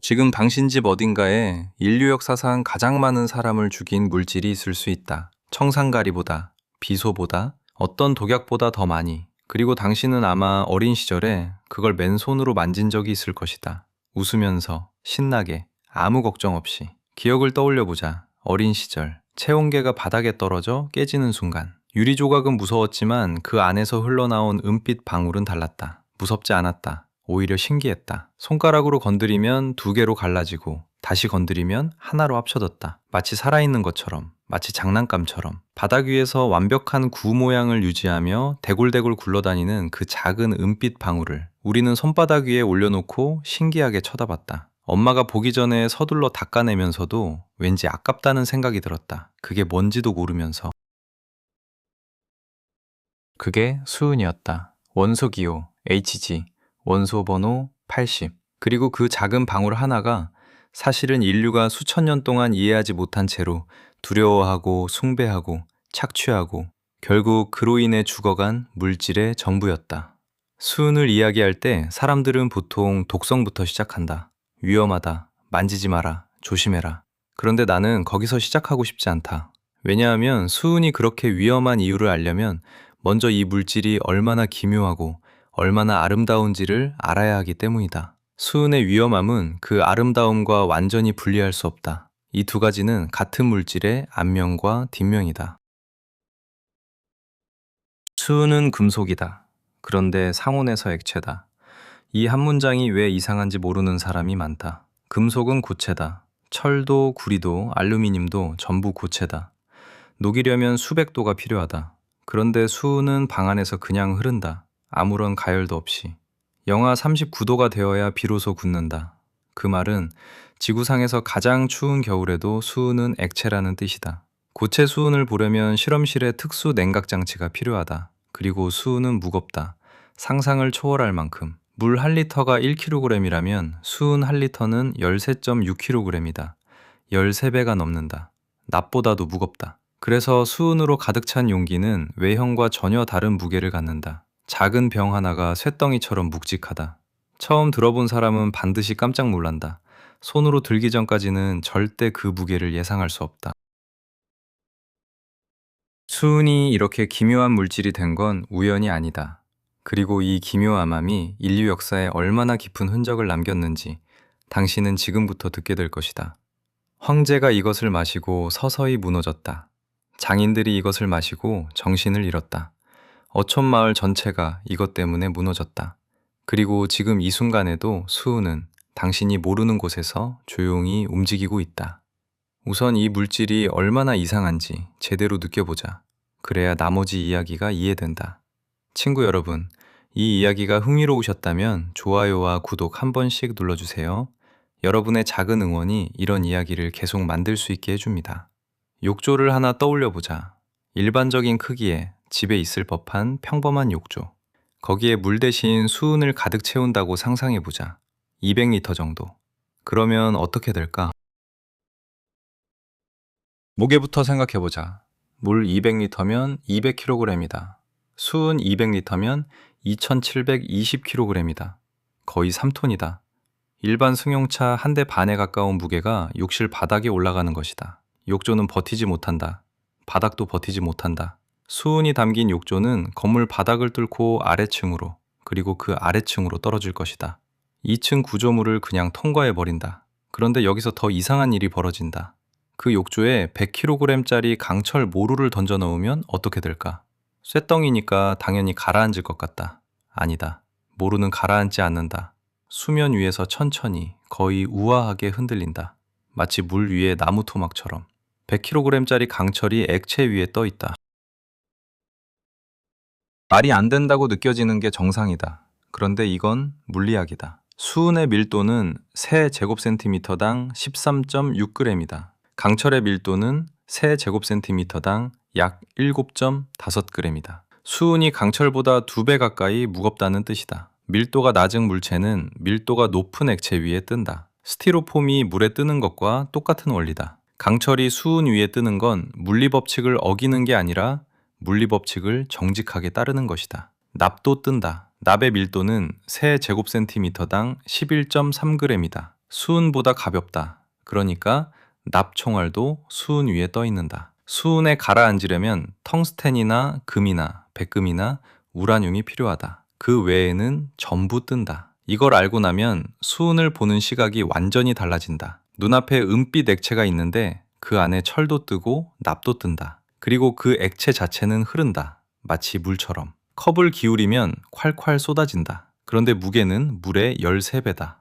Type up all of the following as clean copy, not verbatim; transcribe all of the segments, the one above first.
지금 당신 집 어딘가에 인류 역사상 가장 많은 사람을 죽인 물질이 있을 수 있다. 청산가리보다, 비소보다, 어떤 독약보다 더 많이. 그리고 당신은 아마 어린 시절에 그걸 맨손으로 만진 적이 있을 것이다. 웃으면서, 신나게, 아무 걱정 없이. 기억을 떠올려 보자. 어린 시절, 체온계가 바닥에 떨어져 깨지는 순간. 유리 조각은 무서웠지만 그 안에서 흘러나온 은빛 방울은 달랐다. 무섭지 않았다. 오히려 신기했다. 손가락으로 건드리면 두 개로 갈라지고 다시 건드리면 하나로 합쳐졌다. 마치 살아있는 것처럼, 마치 장난감처럼. 바닥 위에서 완벽한 구 모양을 유지하며 대굴대굴 굴러다니는 그 작은 은빛 방울을 우리는 손바닥 위에 올려놓고 신기하게 쳐다봤다. 엄마가 보기 전에 서둘러 닦아내면서도 왠지 아깝다는 생각이 들었다. 그게 뭔지도 모르면서. 그게 수은이었다. 원소 기호 HG, 원소 번호 80. 그리고 그 작은 방울 하나가 사실은 인류가 수천 년 동안 이해하지 못한 채로 두려워하고 숭배하고 착취하고 결국 그로 인해 죽어간 물질의 전부였다. 수은을 이야기할 때 사람들은 보통 독성부터 시작한다. 위험하다, 만지지 마라, 조심해라. 그런데 나는 거기서 시작하고 싶지 않다. 왜냐하면 수은이 그렇게 위험한 이유를 알려면 먼저 이 물질이 얼마나 기묘하고 얼마나 아름다운지를 알아야 하기 때문이다. 수은의 위험함은 그 아름다움과 완전히 분리할 수 없다. 이 두 가지는 같은 물질의 앞면과 뒷면이다. 수은은 금속이다. 그런데 상온에서 액체다. 이 한 문장이 왜 이상한지 모르는 사람이 많다. 금속은 고체다. 철도, 구리도, 알루미늄도 전부 고체다. 녹이려면 수백 도가 필요하다. 그런데 수은은 방 안에서 그냥 흐른다. 아무런 가열도 없이. 영하 39도가 되어야 비로소 굳는다. 그 말은 지구상에서 가장 추운 겨울에도 수은은 액체라는 뜻이다. 고체 수은을 보려면 실험실에 특수 냉각 장치가 필요하다. 그리고 수은은 무겁다. 상상을 초월할 만큼. 물 1리터가 1kg이라면 수은 1리터는 13.6kg이다. 13배가 넘는다. 납보다도 무겁다. 그래서 수은으로 가득 찬 용기는 외형과 전혀 다른 무게를 갖는다. 작은 병 하나가 쇳덩이처럼 묵직하다. 처음 들어본 사람은 반드시 깜짝 놀란다. 손으로 들기 전까지는 절대 그 무게를 예상할 수 없다. 수은이 이렇게 기묘한 물질이 된 건 우연이 아니다. 그리고 이 기묘함이 인류 역사에 얼마나 깊은 흔적을 남겼는지 당신은 지금부터 듣게 될 것이다. 황제가 이것을 마시고 서서히 무너졌다. 장인들이 이것을 마시고 정신을 잃었다. 어촌마을 전체가 이것 때문에 무너졌다. 그리고 지금 이 순간에도 수은은 당신이 모르는 곳에서 조용히 움직이고 있다. 우선 이 물질이 얼마나 이상한지 제대로 느껴보자. 그래야 나머지 이야기가 이해된다. 친구 여러분, 이 이야기가 흥미로우셨다면 좋아요와 구독 한 번씩 눌러주세요. 여러분의 작은 응원이 이런 이야기를 계속 만들 수 있게 해줍니다. 욕조를 하나 떠올려 보자. 일반적인 크기에 집에 있을 법한 평범한 욕조. 거기에 물 대신 수은을 가득 채운다고 상상해 보자. 200리터 정도. 그러면 어떻게 될까? 무게부터 생각해 보자. 물 200리터면 200kg이다. 수은 200리터면 2720kg이다. 거의 3톤이다. 일반 승용차 한 대 반에 가까운 무게가 욕실 바닥에 올라가는 것이다. 욕조는 버티지 못한다. 바닥도 버티지 못한다. 수은이 담긴 욕조는 건물 바닥을 뚫고 아래층으로, 그리고 그 아래층으로 떨어질 것이다. 2층 구조물을 그냥 통과해 버린다. 그런데 여기서 더 이상한 일이 벌어진다. 그 욕조에 100kg짜리 강철 모루를 던져 넣으면 어떻게 될까? 쇳덩이니까 당연히 가라앉을 것 같다. 아니다. 모루는 가라앉지 않는다. 수면 위에서 천천히, 거의 우아하게 흔들린다. 마치 물 위에 나무 토막처럼. 100kg짜리 강철이 액체 위에 떠 있다. 말이 안 된다고 느껴지는 게 정상이다. 그런데 이건 물리학이다. 수은의 밀도는 세 제곱센티미터당 13.6g이다. 강철의 밀도는 세 제곱센티미터당 약 7.5g이다. 수은이 강철보다 2배 가까이 무겁다는 뜻이다. 밀도가 낮은 물체는 밀도가 높은 액체 위에 뜬다. 스티로폼이 물에 뜨는 것과 똑같은 원리다. 강철이 수은 위에 뜨는 건 물리법칙을 어기는 게 아니라 물리법칙을 정직하게 따르는 것이다. 납도 뜬다. 납의 밀도는 세 제곱센티미터당 11.3g이다. 수은보다 가볍다. 그러니까 납총알도 수은 위에 떠 있는다. 수은에 가라앉으려면 텅스텐이나 금이나 백금이나 우라늄이 필요하다. 그 외에는 전부 뜬다. 이걸 알고 나면 수은을 보는 시각이 완전히 달라진다. 눈앞에 은빛 액체가 있는데 그 안에 철도 뜨고 납도 뜬다. 그리고 그 액체 자체는 흐른다. 마치 물처럼. 컵을 기울이면 콸콸 쏟아진다. 그런데 무게는 물의 13배다.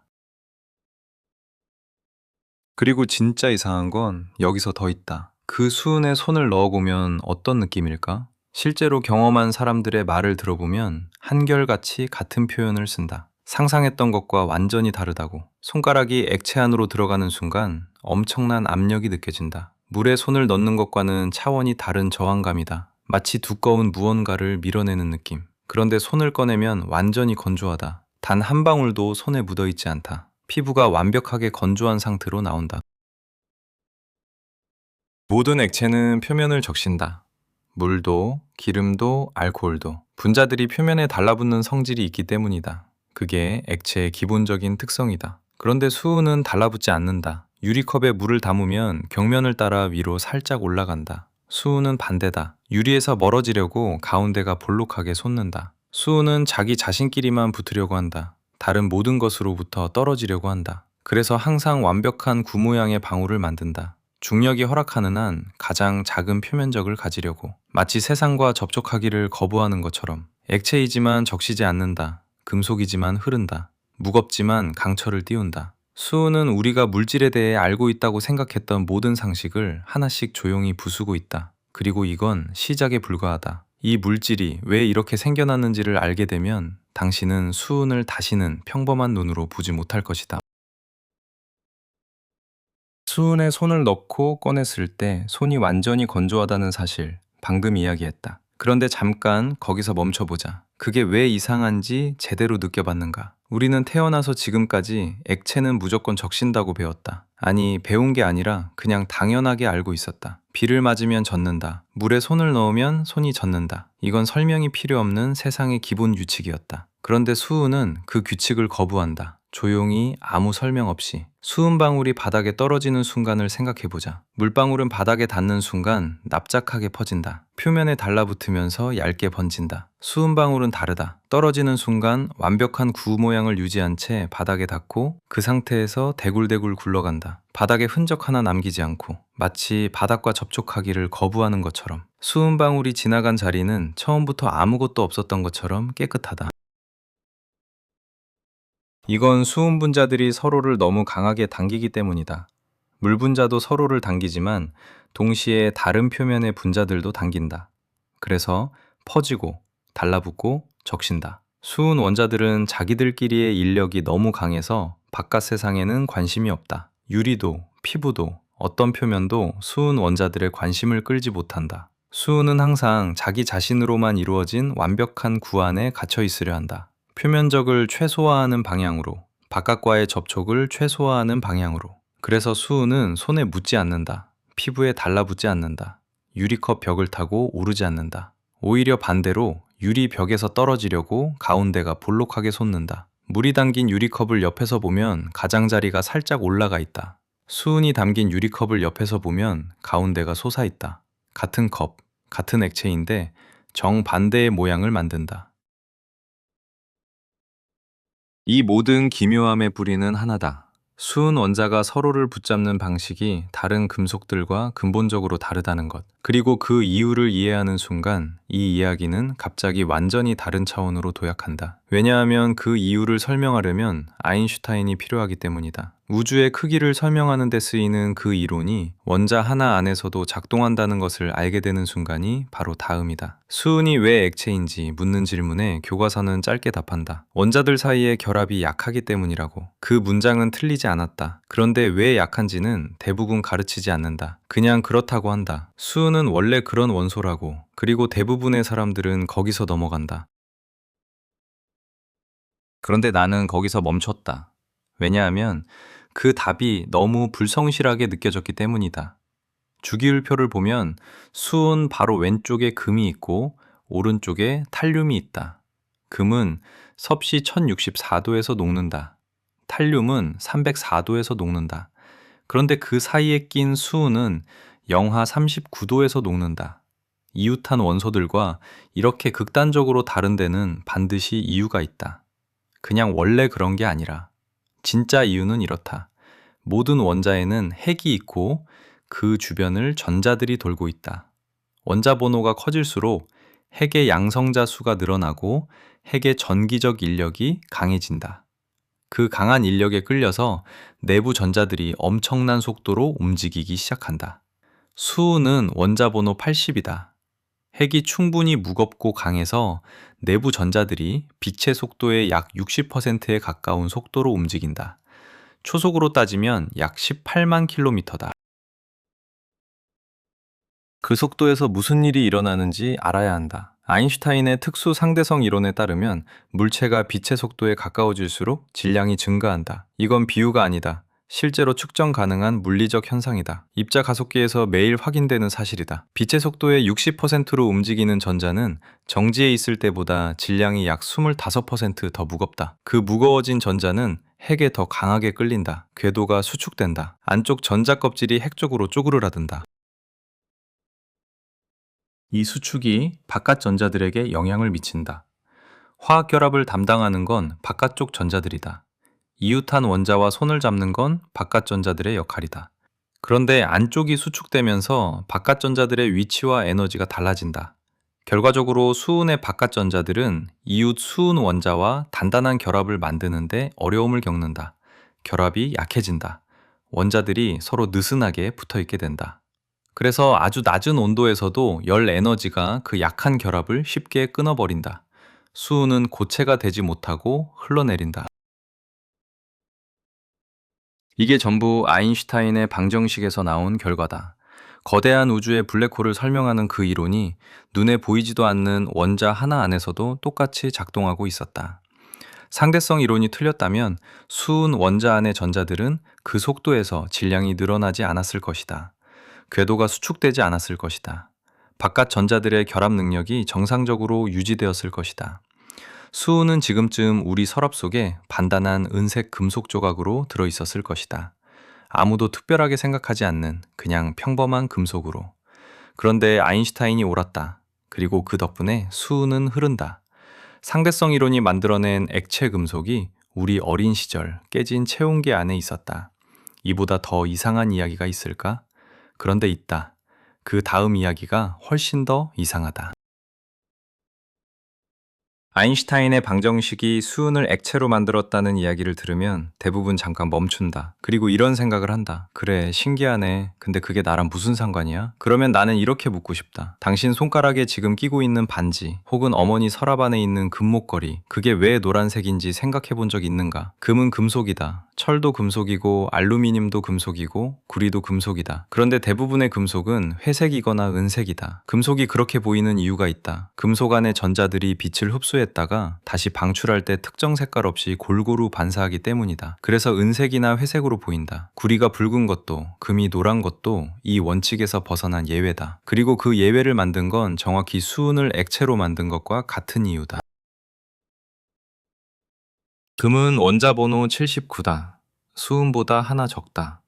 그리고 진짜 이상한 건 여기서 더 있다. 그 수은에 손을 넣어보면 어떤 느낌일까? 실제로 경험한 사람들의 말을 들어보면 한결같이 같은 표현을 쓴다. 상상했던 것과 완전히 다르다고. 손가락이 액체 안으로 들어가는 순간 엄청난 압력이 느껴진다. 물에 손을 넣는 것과는 차원이 다른 저항감이다. 마치 두꺼운 무언가를 밀어내는 느낌. 그런데 손을 꺼내면 완전히 건조하다. 단 한 방울도 손에 묻어있지 않다. 피부가 완벽하게 건조한 상태로 나온다. 모든 액체는 표면을 적신다. 물도, 기름도, 알코올도. 분자들이 표면에 달라붙는 성질이 있기 때문이다. 그게 액체의 기본적인 특성이다. 그런데 수은은 달라붙지 않는다. 유리컵에 물을 담으면 벽면을 따라 위로 살짝 올라간다. 수은은 반대다. 유리에서 멀어지려고 가운데가 볼록하게 솟는다. 수은은 자기 자신끼리만 붙으려고 한다. 다른 모든 것으로부터 떨어지려고 한다. 그래서 항상 완벽한 구 모양의 방울을 만든다. 중력이 허락하는 한 가장 작은 표면적을 가지려고. 마치 세상과 접촉하기를 거부하는 것처럼. 액체이지만 적시지 않는다. 금속이지만 흐른다. 무겁지만 강철을 띄운다. 수은은 우리가 물질에 대해 알고 있다고 생각했던 모든 상식을 하나씩 조용히 부수고 있다. 그리고 이건 시작에 불과하다. 이 물질이 왜 이렇게 생겨났는지를 알게 되면 당신은 수은을 다시는 평범한 눈으로 보지 못할 것이다. 수은에 손을 넣고 꺼냈을 때 손이 완전히 건조하다는 사실, 방금 이야기했다. 그런데 잠깐 거기서 멈춰보자. 그게 왜 이상한지 제대로 느껴봤는가? 우리는 태어나서 지금까지 액체는 무조건 적신다고 배웠다. 아니, 배운 게 아니라 그냥 당연하게 알고 있었다. 비를 맞으면 젖는다. 물에 손을 넣으면 손이 젖는다. 이건 설명이 필요 없는 세상의 기본 규칙이었다. 그런데 수은은 그 규칙을 거부한다. 조용히 아무 설명 없이. 수은 방울이 바닥에 떨어지는 순간을 생각해보자. 물방울은 바닥에 닿는 순간 납작하게 퍼진다. 표면에 달라붙으면서 얇게 번진다. 수은 방울은 다르다. 떨어지는 순간 완벽한 구 모양을 유지한 채 바닥에 닿고 그 상태에서 대굴대굴 굴러간다. 바닥에 흔적 하나 남기지 않고. 마치 바닥과 접촉하기를 거부하는 것처럼. 수은 방울이 지나간 자리는 처음부터 아무것도 없었던 것처럼 깨끗하다. 이건 수은 분자들이 서로를 너무 강하게 당기기 때문이다. 물 분자도 서로를 당기지만 동시에 다른 표면의 분자들도 당긴다. 그래서 퍼지고 달라붙고 적신다. 수은 원자들은 자기들끼리의 인력이 너무 강해서 바깥 세상에는 관심이 없다. 유리도, 피부도, 어떤 표면도 수은 원자들의 관심을 끌지 못한다. 수은은 항상 자기 자신으로만 이루어진 완벽한 구 안에 갇혀 있으려 한다. 표면적을 최소화하는 방향으로, 바깥과의 접촉을 최소화하는 방향으로. 그래서 수은은 손에 묻지 않는다. 피부에 달라붙지 않는다. 유리컵 벽을 타고 오르지 않는다. 오히려 반대로 유리 벽에서 떨어지려고 가운데가 볼록하게 솟는다. 물이 담긴 유리컵을 옆에서 보면 가장자리가 살짝 올라가 있다. 수은이 담긴 유리컵을 옆에서 보면 가운데가 솟아 있다. 같은 컵, 같은 액체인데 정반대의 모양을 만든다. 이 모든 기묘함의 뿌리는 하나다. 수은 원자가 서로를 붙잡는 방식이 다른 금속들과 근본적으로 다르다는 것. 그리고 그 이유를 이해하는 순간 이 이야기는 갑자기 완전히 다른 차원으로 도약한다. 왜냐하면 그 이유를 설명하려면 아인슈타인이 필요하기 때문이다. 우주의 크기를 설명하는 데 쓰이는 그 이론이 원자 하나 안에서도 작동한다는 것을 알게 되는 순간이 바로 다음이다. 수은이 왜 액체인지 묻는 질문에 교과서는 짧게 답한다. 원자들 사이의 결합이 약하기 때문이라고. 그 문장은 틀리지 않았다. 그런데 왜 약한지는 대부분 가르치지 않는다. 그냥 그렇다고 한다. 수은은 원래 그런 원소라고. 그리고 대부분의 사람들은 거기서 넘어간다. 그런데 나는 거기서 멈췄다. 왜냐하면 그 답이 너무 불성실하게 느껴졌기 때문이다. 주기율표를 보면 수은 바로 왼쪽에 금이 있고 오른쪽에 탈륨이 있다. 금은 섭씨 1064도에서 녹는다. 탈륨은 304도에서 녹는다. 그런데 그 사이에 낀 수은은 영하 39도에서 녹는다. 이웃한 원소들과 이렇게 극단적으로 다른 데는 반드시 이유가 있다. 그냥 원래 그런 게 아니라 진짜 이유는 이렇다. 모든 원자에는 핵이 있고 그 주변을 전자들이 돌고 있다. 원자 번호가 커질수록 핵의 양성자 수가 늘어나고 핵의 전기적 인력이 강해진다. 그 강한 인력에 끌려서 내부 전자들이 엄청난 속도로 움직이기 시작한다. 수은 원자 번호 80이다. 핵이 충분히 무겁고 강해서 내부 전자들이 빛의 속도의 약 60%에 가까운 속도로 움직인다. 초속으로 따지면 약 18만 킬로미터다. 그 속도에서 무슨 일이 일어나는지 알아야 한다. 아인슈타인의 특수 상대성 이론에 따르면 물체가 빛의 속도에 가까워질수록 질량이 증가한다. 이건 비유가 아니다. 실제로 측정 가능한 물리적 현상이다. 입자 가속기에서 매일 확인되는 사실이다. 빛의 속도의 60%로 움직이는 전자는 정지해 있을 때보다 질량이 약 25%더 무겁다. 그 무거워진 전자는 핵에 더 강하게 끌린다. 궤도가 수축된다. 안쪽 전자 껍질이 핵 쪽으로 쪼그르라든다. 이 수축이 바깥 전자들에게 영향을 미친다. 화학 결합을 담당하는 건 바깥쪽 전자들이다. 이웃한 원자와 손을 잡는 건 바깥 전자들의 역할이다. 그런데 안쪽이 수축되면서 바깥 전자들의 위치와 에너지가 달라진다. 결과적으로 수은의 바깥 전자들은 이웃 수은 원자와 단단한 결합을 만드는데 어려움을 겪는다. 결합이 약해진다. 원자들이 서로 느슨하게 붙어 있게 된다. 그래서 아주 낮은 온도에서도 열 에너지가 그 약한 결합을 쉽게 끊어버린다. 수은은 고체가 되지 못하고 흘러내린다. 이게 전부 아인슈타인의 방정식에서 나온 결과다. 거대한 우주의 블랙홀을 설명하는 그 이론이 눈에 보이지도 않는 원자 하나 안에서도 똑같이 작동하고 있었다. 상대성 이론이 틀렸다면 수은 원자 안의 전자들은 그 속도에서 질량이 늘어나지 않았을 것이다. 궤도가 수축되지 않았을 것이다. 바깥 전자들의 결합 능력이 정상적으로 유지되었을 것이다. 수은은 지금쯤 우리 서랍 속에 반단한 은색 금속 조각으로 들어있었을 것이다. 아무도 특별하게 생각하지 않는 그냥 평범한 금속으로. 그런데 아인슈타인이 옳았다. 그리고 그 덕분에 수은은 흐른다. 상대성 이론이 만들어낸 액체 금속이 우리 어린 시절 깨진 체온계 안에 있었다. 이보다 더 이상한 이야기가 있을까? 그런데 있다. 그 다음 이야기가 훨씬 더 이상하다. 아인슈타인의 방정식이 수은을 액체로 만들었다는 이야기를 들으면 대부분 잠깐 멈춘다. 그리고 이런 생각을 한다. 그래, 신기하네. 근데 그게 나랑 무슨 상관이야? 그러면 나는 이렇게 묻고 싶다. 당신 손가락에 지금 끼고 있는 반지, 혹은 어머니 서랍 안에 있는 금목걸이, 그게 왜 노란색인지 생각해 본 적 있는가? 금은 금속이다. 철도 금속이고, 알루미늄도 금속이고, 구리도 금속이다. 그런데 대부분의 금속은 회색이거나 은색이다. 금속이 그렇게 보이는 이유가 있다. 금속 안의 전자들이 빛을 흡수했다가 다시 방출할 때 특정 색깔 없이 골고루 반사하기 때문이다. 그래서 은색이나 회색으로 보인다. 구리가 붉은 것도, 금이 노란 것도 이 원칙에서 벗어난 예외다. 그리고 그 예외를 만든 건 정확히 수은을 액체로 만든 것과 같은 이유다. 금은 원자 번호 79다. 수은보다 하나 적다.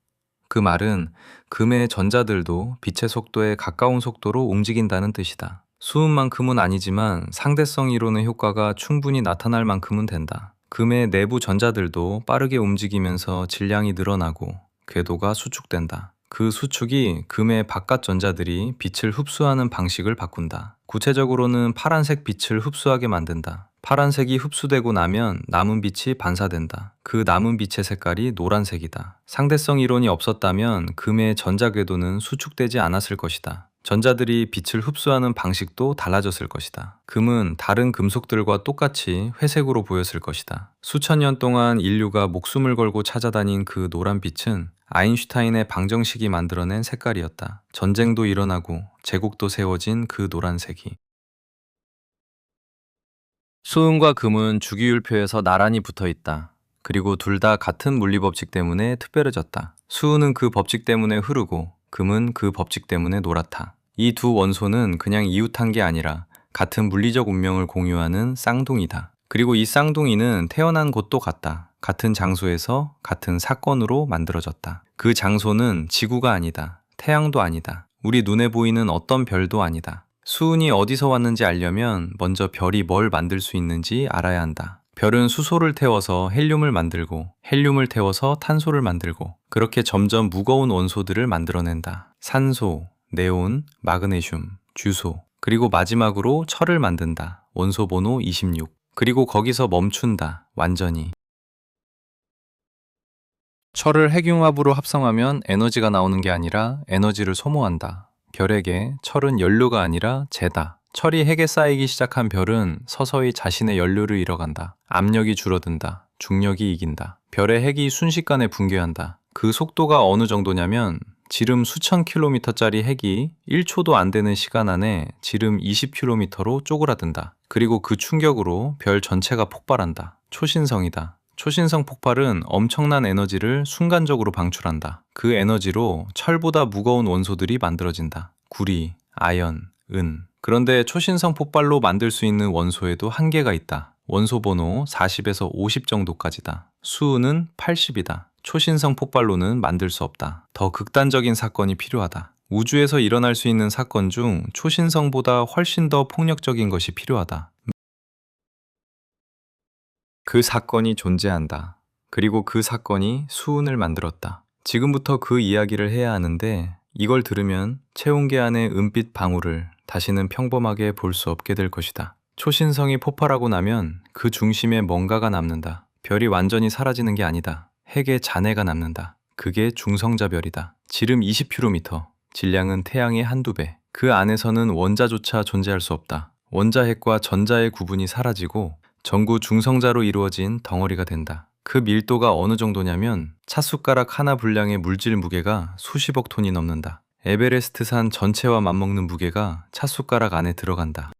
그 말은 금의 전자들도 빛의 속도에 가까운 속도로 움직인다는 뜻이다. 수은만큼은 아니지만 상대성 이론의 효과가 충분히 나타날 만큼은 된다. 금의 내부 전자들도 빠르게 움직이면서 질량이 늘어나고 궤도가 수축된다. 그 수축이 금의 바깥 전자들이 빛을 흡수하는 방식을 바꾼다. 구체적으로는 파란색 빛을 흡수하게 만든다. 파란색이 흡수되고 나면 남은 빛이 반사된다. 그 남은 빛의 색깔이 노란색이다. 상대성 이론이 없었다면 금의 전자 궤도는 수축되지 않았을 것이다. 전자들이 빛을 흡수하는 방식도 달라졌을 것이다. 금은 다른 금속들과 똑같이 회색으로 보였을 것이다. 수천 년 동안 인류가 목숨을 걸고 찾아다닌 그 노란 빛은 아인슈타인의 방정식이 만들어낸 색깔이었다. 전쟁도 일어나고 제국도 세워진 그 노란색이. 수은과 금은 주기율표에서 나란히 붙어 있다. 그리고 둘 다 같은 물리법칙 때문에 특별해졌다. 수은은 그 법칙 때문에 흐르고 금은 그 법칙 때문에 노랗다. 이 두 원소는 그냥 이웃한 게 아니라 같은 물리적 운명을 공유하는 쌍둥이다. 그리고 이 쌍둥이는 태어난 곳도 같다. 같은 장소에서 같은 사건으로 만들어졌다. 그 장소는 지구가 아니다. 태양도 아니다. 우리 눈에 보이는 어떤 별도 아니다. 수은이 어디서 왔는지 알려면 먼저 별이 뭘 만들 수 있는지 알아야 한다. 별은 수소를 태워서 헬륨을 만들고, 헬륨을 태워서 탄소를 만들고, 그렇게 점점 무거운 원소들을 만들어낸다. 산소, 네온, 마그네슘, 주소, 그리고 마지막으로 철을 만든다. 원소 번호 26. 그리고 거기서 멈춘다. 완전히. 철을 핵융합으로 합성하면 에너지가 나오는 게 아니라 에너지를 소모한다. 별에게 철은 연료가 아니라 재다. 철이 핵에 쌓이기 시작한 별은 서서히 자신의 연료를 잃어간다. 압력이 줄어든다. 중력이 이긴다. 별의 핵이 순식간에 붕괴한다. 그 속도가 어느 정도냐면 지름 수천 킬로미터짜리 핵이 1초도 안 되는 시간 안에 지름 20킬로미터로 쪼그라든다. 그리고 그 충격으로 별 전체가 폭발한다. 초신성이다. 초신성 폭발은 엄청난 에너지를 순간적으로 방출한다. 그 에너지로 철보다 무거운 원소들이 만들어진다. 구리, 아연, 은. 그런데 초신성 폭발로 만들 수 있는 원소에도 한계가 있다. 원소 번호 40에서 50 정도까지다. 수은은 80이다. 초신성 폭발로는 만들 수 없다. 더 극단적인 사건이 필요하다. 우주에서 일어날 수 있는 사건 중 초신성보다 훨씬 더 폭력적인 것이 필요하다. 그 사건이 존재한다. 그리고 그 사건이 수은을 만들었다. 지금부터 그 이야기를 해야 하는데 이걸 들으면 체온계 안의 은빛 방울을 다시는 평범하게 볼 수 없게 될 것이다. 초신성이 폭발하고 나면 그 중심에 뭔가가 남는다. 별이 완전히 사라지는 게 아니다. 핵의 잔해가 남는다. 그게 중성자별이다. 지름 20km, 질량은 태양의 한두 배. 그 안에서는 원자조차 존재할 수 없다. 원자핵과 전자의 구분이 사라지고 전구 중성자로 이루어진 덩어리가 된다. 그 밀도가 어느 정도냐면 찻숟가락 하나 분량의 물질 무게가 수십억 톤이 넘는다. 에베레스트 산 전체와 맞먹는 무게가 찻숟가락 안에 들어간다.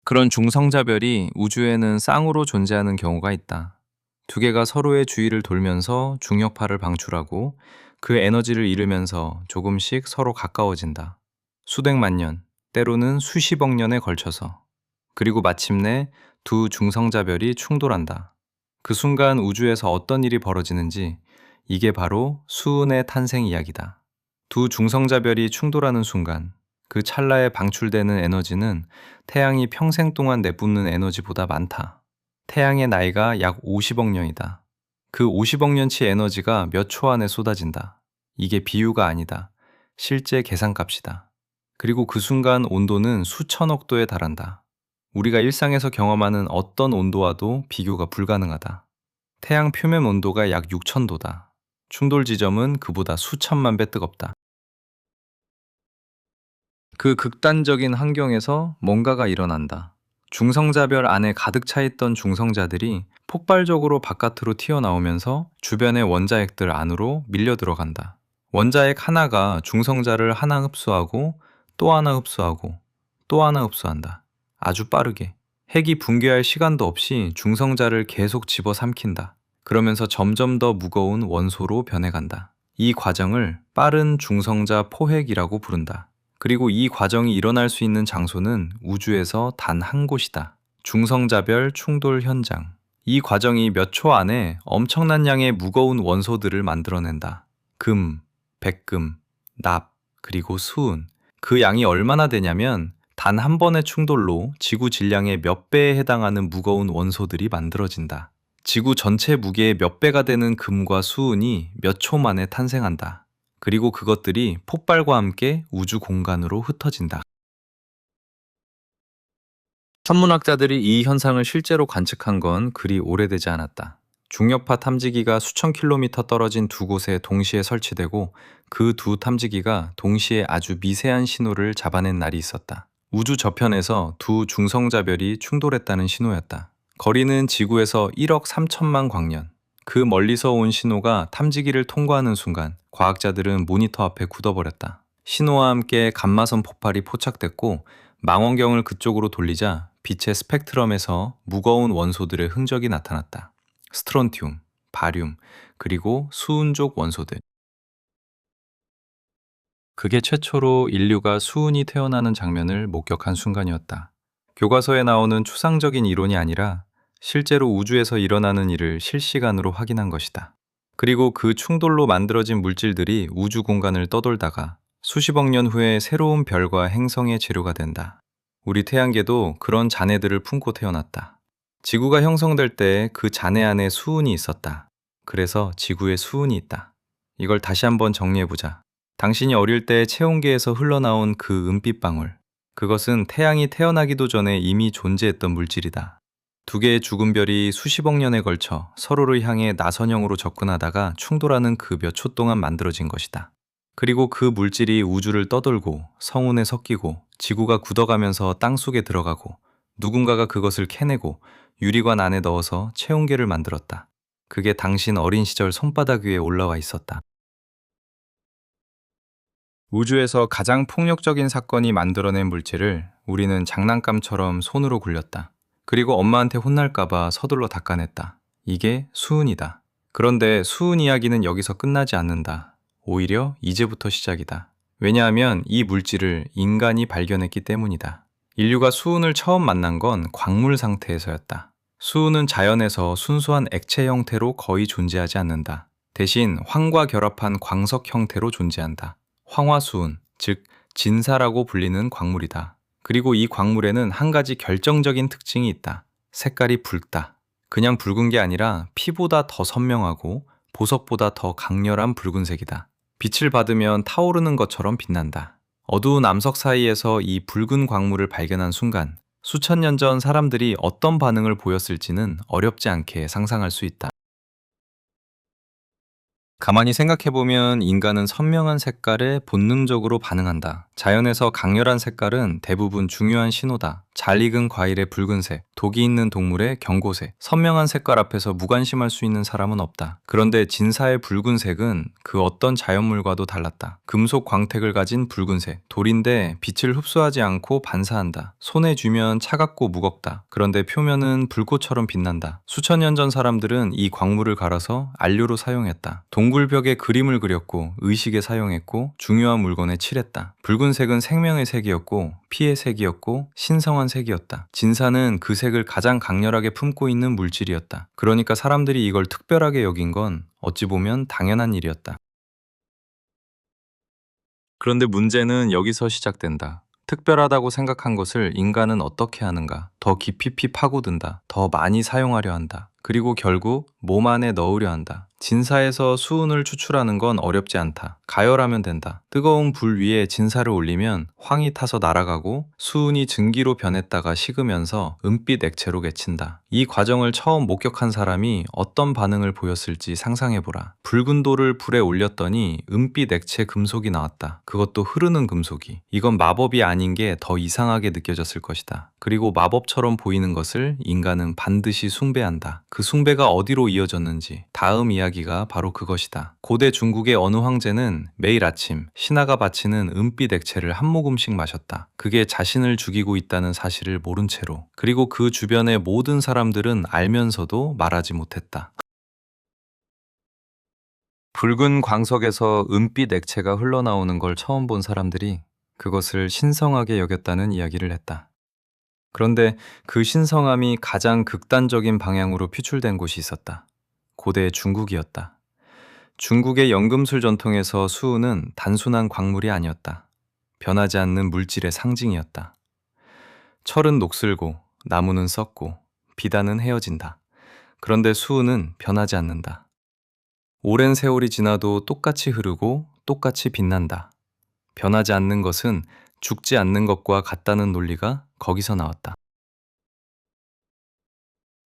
그런 중성자별이 우주에는 쌍으로 존재하는 경우가 있다. 두 개가 서로의 주위를 돌면서 중력파를 방출하고 그 에너지를 잃으면서 조금씩 서로 가까워진다. 수백만 년, 때로는 수십억 년에 걸쳐서. 그리고 마침내 두 중성자별이 충돌한다. 그 순간 우주에서 어떤 일이 벌어지는지 이게 바로 수은의 탄생 이야기다. 두 중성자별이 충돌하는 순간 그 찰나에 방출되는 에너지는 태양이 평생 동안 내뿜는 에너지보다 많다. 태양의 나이가 약 50억 년이다. 그 50억 년치 에너지가 몇 초 안에 쏟아진다. 이게 비유가 아니다. 실제 계산값이다. 그리고 그 순간 온도는 수천억 도에 달한다. 우리가 일상에서 경험하는 어떤 온도와도 비교가 불가능하다. 태양 표면 온도가 약 6,000도다. 충돌 지점은 그보다 수천만 배 뜨겁다. 그 극단적인 환경에서 뭔가가 일어난다. 중성자별 안에 가득 차 있던 중성자들이 폭발적으로 바깥으로 튀어나오면서 주변의 원자핵들 안으로 밀려 들어간다. 원자핵 하나가 중성자를 하나 흡수하고 또 하나 흡수하고 또 하나 흡수한다. 아주 빠르게. 핵이 붕괴할 시간도 없이 중성자를 계속 집어삼킨다. 그러면서 점점 더 무거운 원소로 변해간다. 이 과정을 빠른 중성자 포획이라고 부른다. 그리고 이 과정이 일어날 수 있는 장소는 우주에서 단 한 곳이다. 중성자별 충돌 현장. 이 과정이 몇 초 안에 엄청난 양의 무거운 원소들을 만들어낸다. 금, 백금, 납, 그리고 수은. 그 양이 얼마나 되냐면 단 한 번의 충돌로 지구 질량의 몇 배에 해당하는 무거운 원소들이 만들어진다. 지구 전체 무게의 몇 배가 되는 금과 수은이 몇 초 만에 탄생한다. 그리고 그것들이 폭발과 함께 우주 공간으로 흩어진다. 천문학자들이 이 현상을 실제로 관측한 건 그리 오래되지 않았다. 중력파 탐지기가 수천 킬로미터 떨어진 두 곳에 동시에 설치되고 그 두 탐지기가 동시에 아주 미세한 신호를 잡아낸 날이 있었다. 우주 저편에서 두 중성자별이 충돌했다는 신호였다. 거리는 지구에서 1억 3천만 광년. 그 멀리서 온 신호가 탐지기를 통과하는 순간 과학자들은 모니터 앞에 굳어버렸다. 신호와 함께 감마선 폭발이 포착됐고 망원경을 그쪽으로 돌리자 빛의 스펙트럼에서 무거운 원소들의 흔적이 나타났다. 스트론튬, 바륨, 그리고 수은족 원소들. 그게 최초로 인류가 수은이 태어나는 장면을 목격한 순간이었다. 교과서에 나오는 추상적인 이론이 아니라 실제로 우주에서 일어나는 일을 실시간으로 확인한 것이다. 그리고 그 충돌로 만들어진 물질들이 우주 공간을 떠돌다가 수십억 년 후에 새로운 별과 행성의 재료가 된다. 우리 태양계도 그런 잔해들을 품고 태어났다. 지구가 형성될 때 그 잔해 안에 수은이 있었다. 그래서 지구에 수은이 있다. 이걸 다시 한번 정리해보자. 당신이 어릴 때 체온계에서 흘러나온 그 은빛 방울. 그것은 태양이 태어나기도 전에 이미 존재했던 물질이다. 두 개의 죽은 별이 수십억 년에 걸쳐 서로를 향해 나선형으로 접근하다가 충돌하는 그 몇 초 동안 만들어진 것이다. 그리고 그 물질이 우주를 떠돌고 성운에 섞이고 지구가 굳어가면서 땅속에 들어가고 누군가가 그것을 캐내고 유리관 안에 넣어서 체온계를 만들었다. 그게 당신 어린 시절 손바닥 위에 올라와 있었다. 우주에서 가장 폭력적인 사건이 만들어낸 물질을 우리는 장난감처럼 손으로 굴렸다. 그리고 엄마한테 혼날까봐 서둘러 닦아냈다. 이게 수은이다. 그런데 수은 이야기는 여기서 끝나지 않는다. 오히려 이제부터 시작이다. 왜냐하면 이 물질을 인간이 발견했기 때문이다. 인류가 수은을 처음 만난 건 광물 상태에서였다. 수은은 자연에서 순수한 액체 형태로 거의 존재하지 않는다. 대신 황과 결합한 광석 형태로 존재한다. 황화수은, 즉 진사라고 불리는 광물이다. 그리고 이 광물에는 한 가지 결정적인 특징이 있다. 색깔이 붉다. 그냥 붉은 게 아니라 피보다 더 선명하고 보석보다 더 강렬한 붉은색이다. 빛을 받으면 타오르는 것처럼 빛난다. 어두운 암석 사이에서 이 붉은 광물을 발견한 순간 수천 년 전 사람들이 어떤 반응을 보였을지는 어렵지 않게 상상할 수 있다. 가만히 생각해보면 인간은 선명한 색깔에 본능적으로 반응한다. 자연에서 강렬한 색깔은 대부분 중요한 신호다. 잘 익은 과일의 붉은색, 독이 있는 동물의 경고색, 선명한 색깔 앞에서 무관심할 수 있는 사람은 없다. 그런데 진사의 붉은색은 그 어떤 자연물과도 달랐다. 금속 광택을 가진 붉은색, 돌인데 빛을 흡수하지 않고 반사한다. 손에 쥐면 차갑고 무겁다. 그런데 표면은 불꽃처럼 빛난다. 수천 년 전 사람들은 이 광물을 갈아서 안료로 사용했다. 동굴벽에 그림을 그렸고 의식에 사용했고 중요한 물건에 칠했다. 붉은색은 생명의 색이었고 피의 색이었고 신성한 색이었다. 진사는 그 색을 가장 강렬하게 품고 있는 물질이었다. 그러니까 사람들이 이걸 특별하게 여긴 건 어찌 보면 당연한 일이었다. 그런데 문제는 여기서 시작된다. 특별하다고 생각한 것을 인간은 어떻게 하는가? 더 깊이 파고든다. 더 많이 사용하려 한다. 그리고 결국 몸 안에 넣으려 한다. 진사에서 수은을 추출하는 건 어렵지 않다. 가열하면 된다. 뜨거운 불 위에 진사를 올리면 황이 타서 날아가고 수은이 증기로 변했다가 식으면서 은빛 액체로 맺힌다. 이 과정을 처음 목격한 사람이 어떤 반응을 보였을지 상상해보라. 붉은 돌을 불에 올렸더니 은빛 액체 금속이 나왔다. 그것도 흐르는 금속이. 이건 마법이 아닌 게 더 이상하게 느껴졌을 것이다. 그리고 마법처럼 보이는 것을 인간은 반드시 숭배한다. 그 숭배가 어디로 이어졌는지 다음 이야기가 바로 그것이다. 고대 중국의 어느 황제는 매일 아침 신하가 바치는 은빛 액체를 한 모금씩 마셨다. 그게 자신을 죽이고 있다는 사실을 모른 채로. 그리고 그 주변의 모든 사람들은 알면서도 말하지 못했다. 붉은 광석에서 은빛 액체가 흘러나오는 걸 처음 본 사람들이 그것을 신성하게 여겼다는 이야기를 했다. 그런데 그 신성함이 가장 극단적인 방향으로 피출된 곳이 있었다. 고대 중국이었다. 중국의 연금술 전통에서 수은은 단순한 광물이 아니었다. 변하지 않는 물질의 상징이었다. 철은 녹슬고 나무는 썩고 비단은 헤어진다. 그런데 수은은 변하지 않는다. 오랜 세월이 지나도 똑같이 흐르고 똑같이 빛난다. 변하지 않는 것은 죽지 않는 것과 같다는 논리가 거기서 나왔다.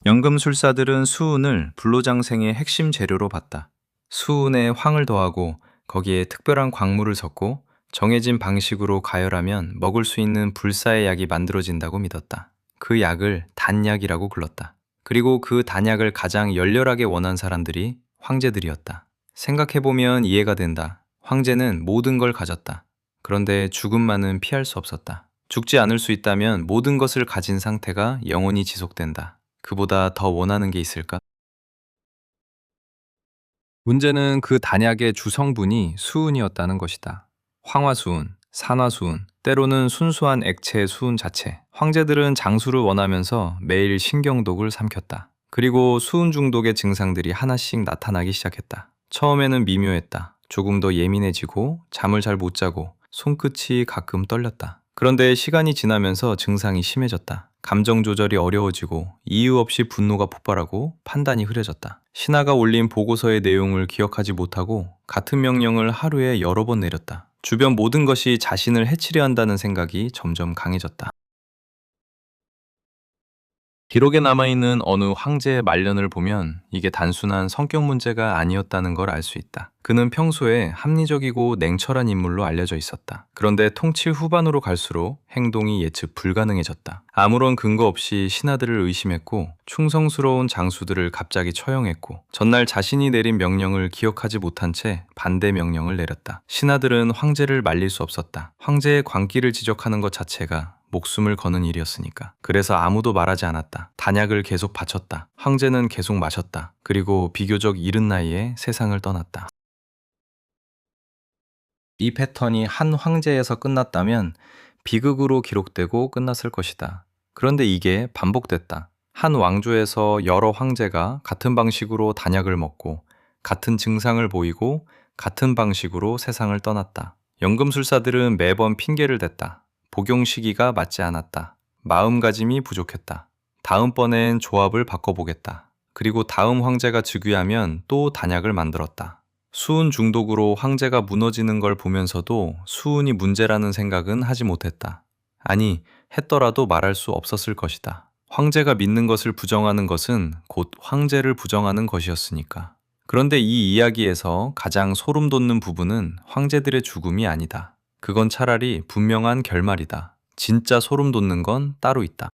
연금술사들은 수은을 불로장생의 핵심 재료로 봤다. 수은에 황을 더하고 거기에 특별한 광물을 섞고 정해진 방식으로 가열하면 먹을 수 있는 불사의 약이 만들어진다고 믿었다. 그 약을 단약이라고 불렀다. 그리고 그 단약을 가장 열렬하게 원한 사람들이 황제들이었다. 생각해보면 이해가 된다. 황제는 모든 걸 가졌다. 그런데 죽음만은 피할 수 없었다. 죽지 않을 수 있다면 모든 것을 가진 상태가 영원히 지속된다. 그보다 더 원하는 게 있을까? 문제는 그 단약의 주성분이 수은이었다는 것이다. 황화수은, 산화수은, 때로는 순수한 액체 수은 자체. 황제들은 장수를 원하면서 매일 신경독을 삼켰다. 그리고 수은 중독의 증상들이 하나씩 나타나기 시작했다. 처음에는 미묘했다. 조금 더 예민해지고 잠을 잘 못 자고 손끝이 가끔 떨렸다. 그런데 시간이 지나면서 증상이 심해졌다. 감정 조절이 어려워지고 이유 없이 분노가 폭발하고 판단이 흐려졌다. 신하가 올린 보고서의 내용을 기억하지 못하고 같은 명령을 하루에 여러 번 내렸다. 주변 모든 것이 자신을 해치려 한다는 생각이 점점 강해졌다. 기록에 남아있는 어느 황제의 말년을 보면 이게 단순한 성격 문제가 아니었다는 걸 알 수 있다. 그는 평소에 합리적이고 냉철한 인물로 알려져 있었다. 그런데 통치 후반으로 갈수록 행동이 예측 불가능해졌다. 아무런 근거 없이 신하들을 의심했고 충성스러운 장수들을 갑자기 처형했고 전날 자신이 내린 명령을 기억하지 못한 채 반대 명령을 내렸다. 신하들은 황제를 말릴 수 없었다. 황제의 광기를 지적하는 것 자체가 목숨을 거는 일이었으니까. 그래서 아무도 말하지 않았다. 단약을 계속 바쳤다. 황제는 계속 마셨다. 그리고 비교적 이른 나이에 세상을 떠났다. 이 패턴이 한 황제에서 끝났다면 비극으로 기록되고 끝났을 것이다. 그런데 이게 반복됐다. 한 왕조에서 여러 황제가 같은 방식으로 단약을 먹고 같은 증상을 보이고 같은 방식으로 세상을 떠났다. 연금술사들은 매번 핑계를 댔다. 복용 시기가 맞지 않았다. 마음가짐이 부족했다. 다음번엔 조합을 바꿔보겠다. 그리고 다음 황제가 즉위하면 또 단약을 만들었다. 수은 중독으로 황제가 무너지는 걸 보면서도 수은이 문제라는 생각은 하지 못했다. 아니, 했더라도 말할 수 없었을 것이다. 황제가 믿는 것을 부정하는 것은 곧 황제를 부정하는 것이었으니까. 그런데 이 이야기에서 가장 소름 돋는 부분은 황제들의 죽음이 아니다. 그건 차라리 분명한 결말이다. 진짜 소름 돋는 건 따로 있다.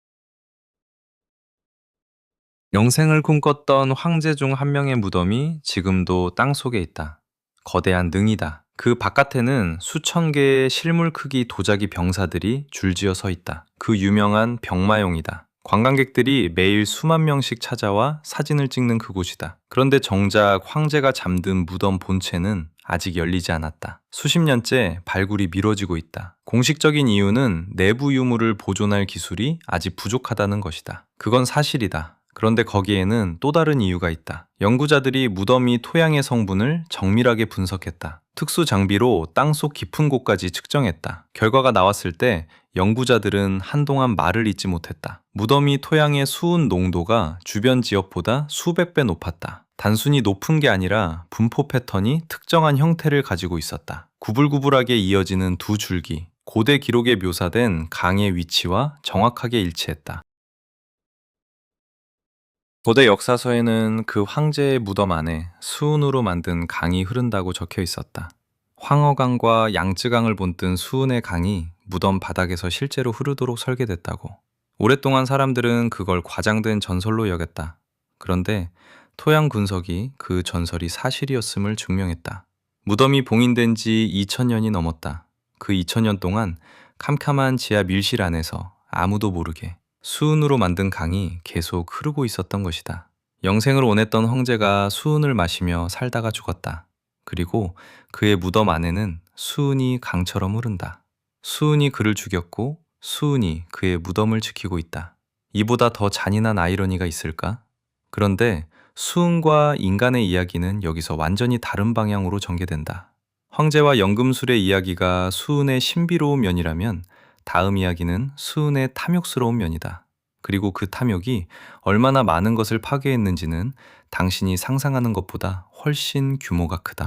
영생을 꿈꿨던 황제 중 한 명의 무덤이 지금도 땅 속에 있다. 거대한 능이다. 그 바깥에는 수천 개의 실물 크기 도자기 병사들이 줄지어 서 있다. 그 유명한 병마용이다. 관광객들이 매일 수만 명씩 찾아와 사진을 찍는 그곳이다. 그런데 정작 황제가 잠든 무덤 본체는 아직 열리지 않았다. 수십 년째 발굴이 미뤄지고 있다. 공식적인 이유는 내부 유물을 보존할 기술이 아직 부족하다는 것이다. 그건 사실이다. 그런데 거기에는 또 다른 이유가 있다. 연구자들이 무덤이 토양의 성분을 정밀하게 분석했다. 특수 장비로 땅속 깊은 곳까지 측정했다. 결과가 나왔을 때 연구자들은 한동안 말을 잇지 못했다. 무덤이 토양의 수은 농도가 주변 지역보다 수백 배 높았다. 단순히 높은 게 아니라 분포 패턴이 특정한 형태를 가지고 있었다. 구불구불하게 이어지는 두 줄기, 고대 기록에 묘사된 강의 위치와 정확하게 일치했다. 고대 역사서에는 그 황제의 무덤 안에 수은으로 만든 강이 흐른다고 적혀 있었다. 황허강과 양쯔강을 본뜬 수은의 강이 무덤 바닥에서 실제로 흐르도록 설계됐다고. 오랫동안 사람들은 그걸 과장된 전설로 여겼다. 그런데 토양 분석이 그 전설이 사실이었음을 증명했다. 무덤이 봉인된 지 2000년이 넘었다. 그 2000년 동안 캄캄한 지하 밀실 안에서 아무도 모르게 수은으로 만든 강이 계속 흐르고 있었던 것이다. 영생을 원했던 황제가 수은을 마시며 살다가 죽었다. 그리고 그의 무덤 안에는 수은이 강처럼 흐른다. 수은이 그를 죽였고 수은이 그의 무덤을 지키고 있다. 이보다 더 잔인한 아이러니가 있을까? 그런데 수은과 인간의 이야기는 여기서 완전히 다른 방향으로 전개된다. 황제와 연금술의 이야기가 수은의 신비로운 면이라면 다음 이야기는 수은의 탐욕스러운 면이다. 그리고 그 탐욕이 얼마나 많은 것을 파괴했는지는 당신이 상상하는 것보다 훨씬 규모가 크다.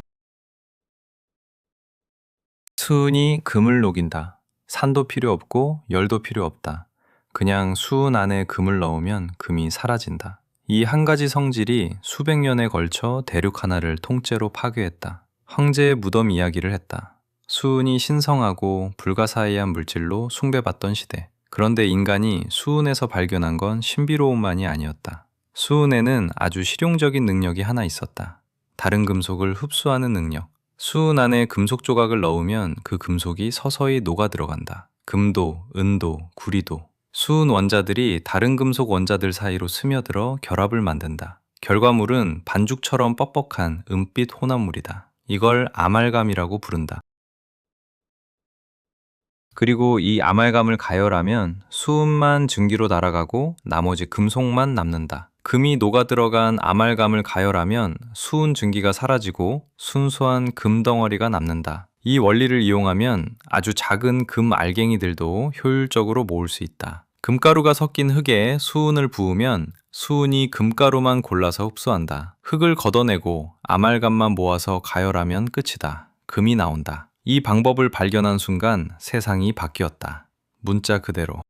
수은이 금을 녹인다. 산도 필요 없고 열도 필요 없다. 그냥 수은 안에 금을 넣으면 금이 사라진다. 이 한 가지 성질이 수백 년에 걸쳐 대륙 하나를 통째로 파괴했다. 황제의 무덤 이야기를 했다. 수은이 신성하고 불가사의한 물질로 숭배받던 시대. 그런데 인간이 수은에서 발견한 건 신비로움만이 아니었다. 수은에는 아주 실용적인 능력이 하나 있었다. 다른 금속을 흡수하는 능력. 수은 안에 금속 조각을 넣으면 그 금속이 서서히 녹아 들어간다. 금도, 은도, 구리도. 수은 원자들이 다른 금속 원자들 사이로 스며들어 결합을 만든다. 결과물은 반죽처럼 뻑뻑한 은빛 혼합물이다. 이걸 아말감이라고 부른다. 그리고 이 아말감을 가열하면 수은만 증기로 날아가고 나머지 금속만 남는다. 금이 녹아 들어간 아말감을 가열하면 수은 증기가 사라지고 순수한 금 덩어리가 남는다. 이 원리를 이용하면 아주 작은 금 알갱이들도 효율적으로 모을 수 있다. 금가루가 섞인 흙에 수은을 부으면 수은이 금가루만 골라서 흡수한다. 흙을 걷어내고 아말감만 모아서 가열하면 끝이다. 금이 나온다. 이 방법을 발견한 순간 세상이 바뀌었다. 문자 그대로.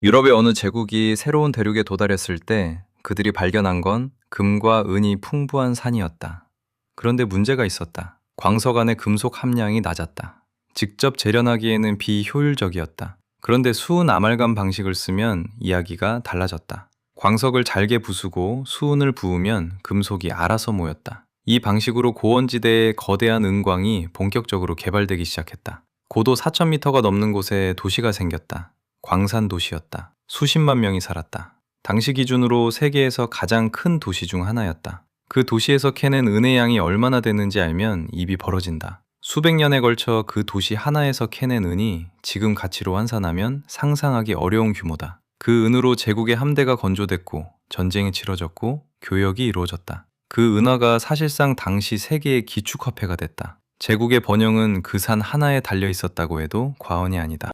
유럽의 어느 제국이 새로운 대륙에 도달했을 때 그들이 발견한 건 금과 은이 풍부한 산이었다. 그런데 문제가 있었다. 광석 안의 금속 함량이 낮았다. 직접 재련하기에는 비효율적이었다. 그런데 수은 아말감 방식을 쓰면 이야기가 달라졌다. 광석을 잘게 부수고 수은을 부으면 금속이 알아서 모였다. 이 방식으로 고원지대의 거대한 은광이 본격적으로 개발되기 시작했다. 고도 4,000m가 넘는 곳에 도시가 생겼다. 광산 도시였다. 수십만 명이 살았다. 당시 기준으로 세계에서 가장 큰 도시 중 하나였다. 그 도시에서 캐낸 은의 양이 얼마나 되는지 알면 입이 벌어진다. 수백 년에 걸쳐 그 도시 하나에서 캐낸 은이 지금 가치로 환산하면 상상하기 어려운 규모다. 그 은으로 제국의 함대가 건조됐고 전쟁이 치러졌고 교역이 이루어졌다. 그 은화가 사실상 당시 세계의 기축화폐가 됐다. 제국의 번영은 그 산 하나에 달려 있었다고 해도 과언이 아니다.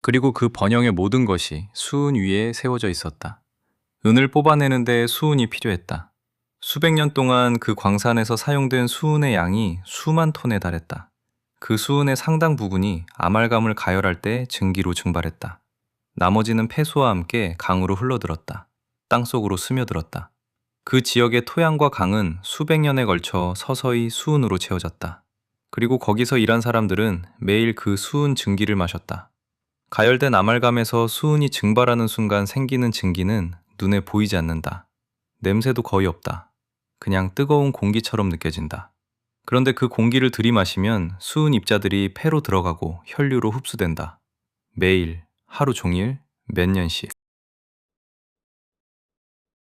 그리고 그 번영의 모든 것이 수은 위에 세워져 있었다. 은을 뽑아내는데 수은이 필요했다. 수백 년 동안 그 광산에서 사용된 수은의 양이 수만 톤에 달했다. 그 수은의 상당 부분이 아말감을 가열할 때 증기로 증발했다. 나머지는 폐수와 함께 강으로 흘러들었다. 땅속으로 스며들었다. 그 지역의 토양과 강은 수백 년에 걸쳐 서서히 수은으로 채워졌다. 그리고 거기서 일한 사람들은 매일 그 수은 증기를 마셨다. 가열된 아말감에서 수은이 증발하는 순간 생기는 증기는 눈에 보이지 않는다. 냄새도 거의 없다. 그냥 뜨거운 공기처럼 느껴진다. 그런데 그 공기를 들이마시면 수은 입자들이 폐로 들어가고 혈류로 흡수된다. 매일, 하루 종일, 몇 년씩.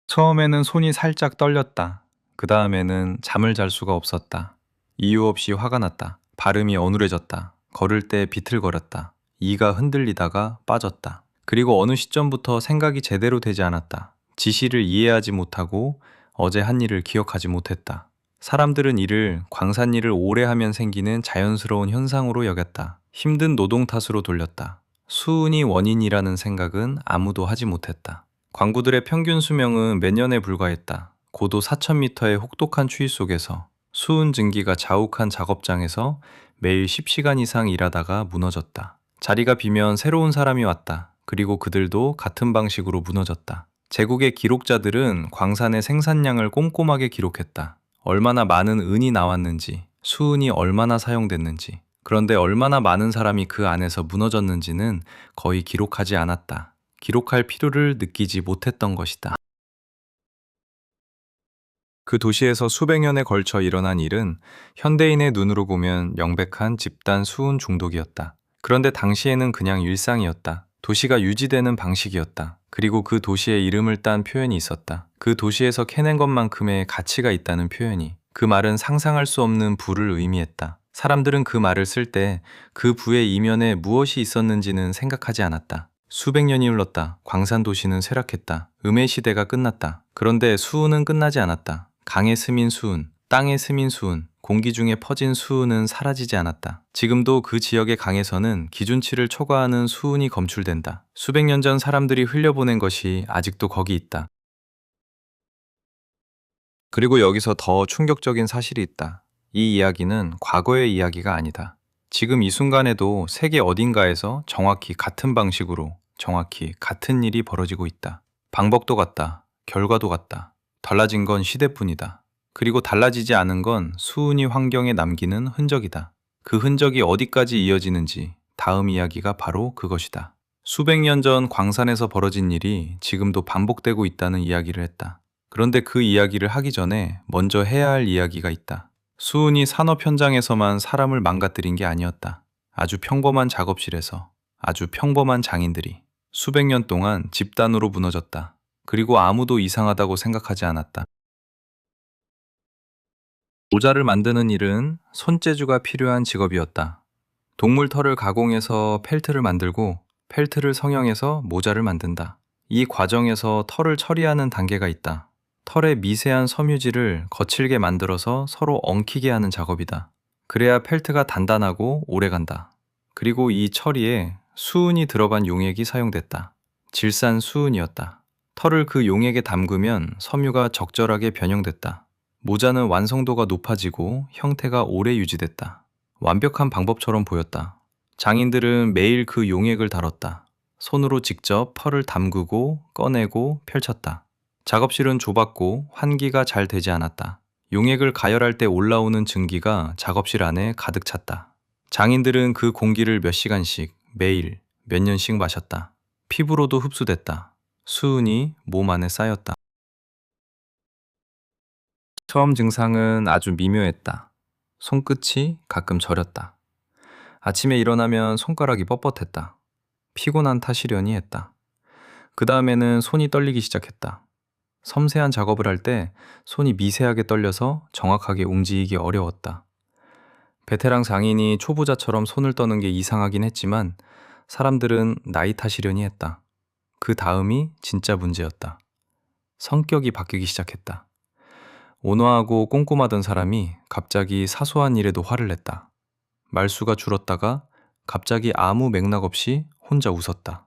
처음에는 손이 살짝 떨렸다. 그 다음에는 잠을 잘 수가 없었다. 이유 없이 화가 났다. 발음이 어눌해졌다. 걸을 때 비틀거렸다. 이가 흔들리다가 빠졌다. 그리고 어느 시점부터 생각이 제대로 되지 않았다. 지시를 이해하지 못하고 어제 한 일을 기억하지 못했다. 사람들은 이를 광산 일을 오래 하면 생기는 자연스러운 현상으로 여겼다. 힘든 노동 탓으로 돌렸다. 수은이 원인이라는 생각은 아무도 하지 못했다. 광부들의 평균 수명은 몇 년에 불과했다. 고도 4,000m의 혹독한 추위 속에서 수은 증기가 자욱한 작업장에서 매일 10시간 이상 일하다가 무너졌다. 자리가 비면 새로운 사람이 왔다. 그리고 그들도 같은 방식으로 무너졌다. 제국의 기록자들은 광산의 생산량을 꼼꼼하게 기록했다. 얼마나 많은 은이 나왔는지, 수은이 얼마나 사용됐는지, 그런데 얼마나 많은 사람이 그 안에서 무너졌는지는 거의 기록하지 않았다. 기록할 필요를 느끼지 못했던 것이다. 그 도시에서 수백 년에 걸쳐 일어난 일은 현대인의 눈으로 보면 명백한 집단 수은 중독이었다. 그런데 당시에는 그냥 일상이었다. 도시가 유지되는 방식이었다. 그리고 그 도시의 이름을 딴 표현이 있었다. 그 도시에서 캐낸 것만큼의 가치가 있다는 표현이. 그 말은 상상할 수 없는 부를 의미했다. 사람들은 그 말을 쓸 때 그 부의 이면에 무엇이 있었는지는 생각하지 않았다. 수백 년이 흘렀다. 광산 도시는 쇠락했다. 음의 시대가 끝났다. 그런데 수은은 끝나지 않았다. 강에 스민 수은, 땅에 스민 수은, 공기 중에 퍼진 수은은 사라지지 않았다. 지금도 그 지역의 강에서는 기준치를 초과하는 수은이 검출된다. 수백 년 전 사람들이 흘려보낸 것이 아직도 거기 있다. 그리고 여기서 더 충격적인 사실이 있다. 이 이야기는 과거의 이야기가 아니다. 지금 이 순간에도 세계 어딘가에서 정확히 같은 방식으로 정확히 같은 일이 벌어지고 있다. 방법도 같다. 결과도 같다. 달라진 건 시대뿐이다. 그리고 달라지지 않은 건 수은이 환경에 남기는 흔적이다. 그 흔적이 어디까지 이어지는지 다음 이야기가 바로 그것이다. 수백 년 전 광산에서 벌어진 일이 지금도 반복되고 있다는 이야기를 했다. 그런데 그 이야기를 하기 전에 먼저 해야 할 이야기가 있다. 수은이 산업 현장에서만 사람을 망가뜨린 게 아니었다. 아주 평범한 작업실에서 아주 평범한 장인들이 수백 년 동안 집단으로 무너졌다. 그리고 아무도 이상하다고 생각하지 않았다. 모자를 만드는 일은 손재주가 필요한 직업이었다. 동물 털을 가공해서 펠트를 만들고 펠트를 성형해서 모자를 만든다. 이 과정에서 털을 처리하는 단계가 있다. 털의 미세한 섬유질을 거칠게 만들어서 서로 엉키게 하는 작업이다. 그래야 펠트가 단단하고 오래간다. 그리고 이 처리에 수은이 들어간 용액이 사용됐다. 질산 수은이었다. 털을 그 용액에 담그면 섬유가 적절하게 변형됐다. 모자는 완성도가 높아지고 형태가 오래 유지됐다. 완벽한 방법처럼 보였다. 장인들은 매일 그 용액을 다뤘다. 손으로 직접 펄을 담그고 꺼내고 펼쳤다. 작업실은 좁았고 환기가 잘 되지 않았다. 용액을 가열할 때 올라오는 증기가 작업실 안에 가득 찼다. 장인들은 그 공기를 몇 시간씩, 매일, 몇 년씩 마셨다. 피부로도 흡수됐다. 수은이 몸 안에 쌓였다. 처음 증상은 아주 미묘했다. 손끝이 가끔 저렸다. 아침에 일어나면 손가락이 뻣뻣했다. 피곤한 탓이려니 했다. 그 다음에는 손이 떨리기 시작했다. 섬세한 작업을 할 때 손이 미세하게 떨려서 정확하게 움직이기 어려웠다. 베테랑 장인이 초보자처럼 손을 떠는 게 이상하긴 했지만 사람들은 나이 탓이려니 했다. 그 다음이 진짜 문제였다. 성격이 바뀌기 시작했다. 온화하고 꼼꼼하던 사람이 갑자기 사소한 일에도 화를 냈다. 말수가 줄었다가 갑자기 아무 맥락 없이 혼자 웃었다.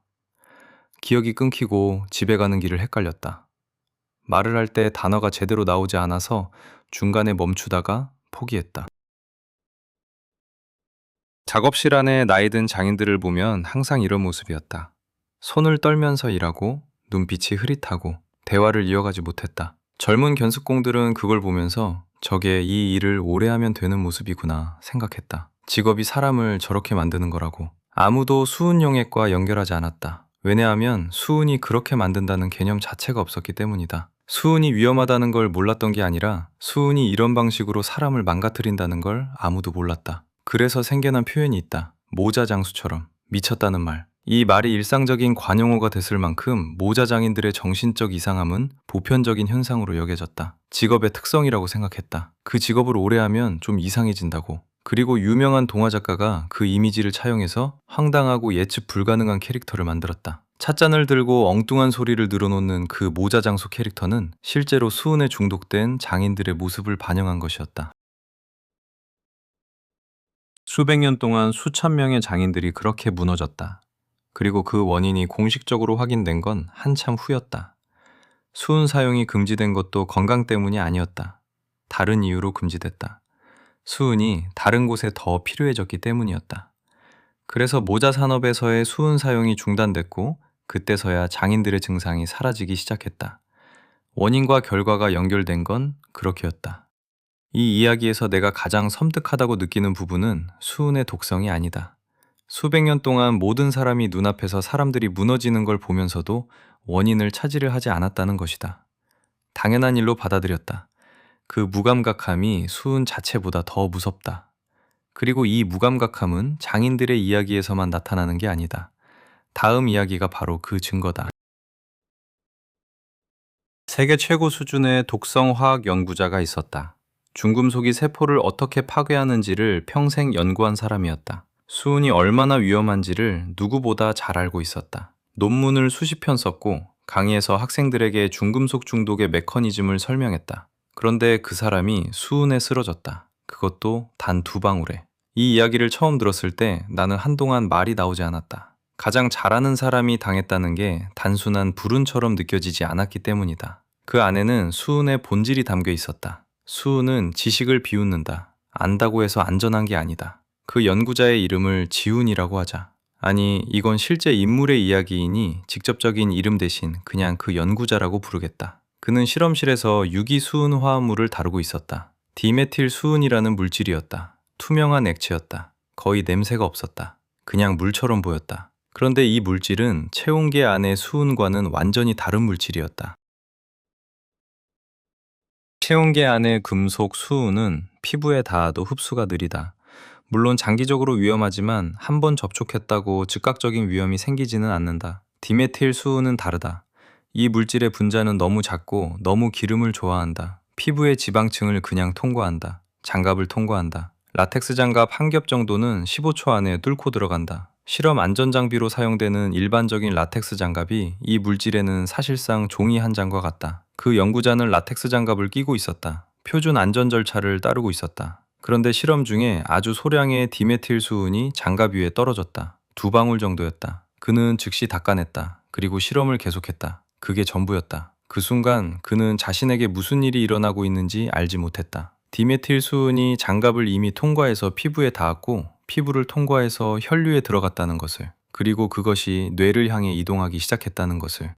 기억이 끊기고 집에 가는 길을 헷갈렸다. 말을 할 때 단어가 제대로 나오지 않아서 중간에 멈추다가 포기했다. 작업실 안에 나이 든 장인들을 보면 항상 이런 모습이었다. 손을 떨면서 일하고 눈빛이 흐릿하고 대화를 이어가지 못했다. 젊은 견습공들은 그걸 보면서 저게 이 일을 오래 하면 되는 모습이구나 생각했다. 직업이 사람을 저렇게 만드는 거라고. 아무도 수은용액과 연결하지 않았다. 왜냐하면 수은이 그렇게 만든다는 개념 자체가 없었기 때문이다. 수은이 위험하다는 걸 몰랐던 게 아니라 수은이 이런 방식으로 사람을 망가뜨린다는 걸 아무도 몰랐다. 그래서 생겨난 표현이 있다. 모자장수처럼. 미쳤다는 말. 이 말이 일상적인 관용어가 됐을 만큼 모자장인들의 정신적 이상함은 보편적인 현상으로 여겨졌다. 직업의 특성이라고 생각했다. 그 직업을 오래 하면 좀 이상해진다고. 그리고 유명한 동화 작가가 그 이미지를 차용해서 황당하고 예측 불가능한 캐릭터를 만들었다. 찻잔을 들고 엉뚱한 소리를 늘어놓는 그 모자장수 캐릭터는 실제로 수은에 중독된 장인들의 모습을 반영한 것이었다. 수백 년 동안 수천 명의 장인들이 그렇게 무너졌다. 그리고 그 원인이 공식적으로 확인된 건 한참 후였다. 수은 사용이 금지된 것도 건강 때문이 아니었다. 다른 이유로 금지됐다. 수은이 다른 곳에 더 필요해졌기 때문이었다. 그래서 모자 산업에서의 수은 사용이 중단됐고 그때서야 장인들의 증상이 사라지기 시작했다. 원인과 결과가 연결된 건 그렇게였다. 이 이야기에서 내가 가장 섬뜩하다고 느끼는 부분은 수은의 독성이 아니다. 수백 년 동안 모든 사람이 눈앞에서 사람들이 무너지는 걸 보면서도 원인을 차지를 하지 않았다는 것이다. 당연한 일로 받아들였다. 그 무감각함이 수은 자체보다 더 무섭다. 그리고 이 무감각함은 장인들의 이야기에서만 나타나는 게 아니다. 다음 이야기가 바로 그 증거다. 세계 최고 수준의 독성 화학 연구자가 있었다. 중금속이 세포를 어떻게 파괴하는지를 평생 연구한 사람이었다. 수은이 얼마나 위험한지를 누구보다 잘 알고 있었다. 논문을 수십 편 썼고 강의에서 학생들에게 중금속 중독의 메커니즘을 설명했다. 그런데 그 사람이 수은에 쓰러졌다. 그것도 단 2방울에. 이 이야기를 처음 들었을 때 나는 한동안 말이 나오지 않았다. 가장 잘하는 사람이 당했다는 게 단순한 불운처럼 느껴지지 않았기 때문이다. 그 안에는 수은의 본질이 담겨 있었다. 수은은 지식을 비웃는다. 안다고 해서 안전한 게 아니다. 그 연구자의 이름을 지훈이라고 하자. 아니, 이건 실제 인물의 이야기이니 직접적인 이름 대신 그냥 그 연구자라고 부르겠다. 그는 실험실에서 유기수은 화합물을 다루고 있었다. 디메틸 수은이라는 물질이었다. 투명한 액체였다. 거의 냄새가 없었다. 그냥 물처럼 보였다. 그런데 이 물질은 체온계 안의 수은과는 완전히 다른 물질이었다. 체온계 안의 금속 수은은 피부에 닿아도 흡수가 느리다. 물론 장기적으로 위험하지만 한 번 접촉했다고 즉각적인 위험이 생기지는 않는다. 디메틸 수은은 다르다. 이 물질의 분자는 너무 작고 너무 기름을 좋아한다. 피부의 지방층을 그냥 통과한다. 장갑을 통과한다. 라텍스 장갑 한 겹 정도는 15초 안에 뚫고 들어간다. 실험 안전장비로 사용되는 일반적인 라텍스 장갑이 이 물질에는 사실상 종이 한 장과 같다. 그 연구자는 라텍스 장갑을 끼고 있었다. 표준 안전 절차를 따르고 있었다. 그런데 실험 중에 아주 소량의 디메틸 수은이 장갑 위에 떨어졌다. 2방울 정도였다. 그는 즉시 닦아냈다. 그리고 실험을 계속했다. 그게 전부였다. 그 순간 그는 자신에게 무슨 일이 일어나고 있는지 알지 못했다. 디메틸 수은이 장갑을 이미 통과해서 피부에 닿았고 피부를 통과해서 혈류에 들어갔다는 것을, 그리고 그것이 뇌를 향해 이동하기 시작했다는 것을.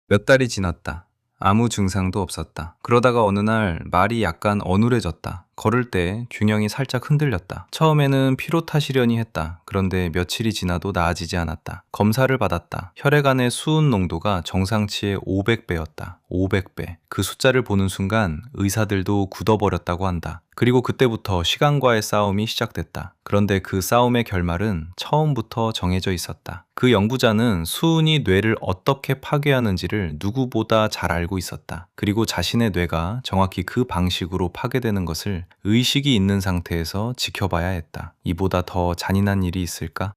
몇 달이 지났다. 아무 증상도 없었다. 그러다가 어느 날 말이 약간 어눌해졌다. 걸을 때 균형이 살짝 흔들렸다. 처음에는 피로 탓이려니 했다. 그런데 며칠이 지나도 나아지지 않았다. 검사를 받았다. 혈액 안의 수은 농도가 정상치의 500배였다. 500배. 그 숫자를 보는 순간 의사들도 굳어버렸다고 한다. 그리고 그때부터 시간과의 싸움이 시작됐다. 그런데 그 싸움의 결말은 처음부터 정해져 있었다. 그 연구자는 수은이 뇌를 어떻게 파괴하는지를 누구보다 잘 알고 있었다. 그리고 자신의 뇌가 정확히 그 방식으로 파괴되는 것을 의식이 있는 상태에서 지켜봐야 했다. 이보다 더 잔인한 일이 있을까?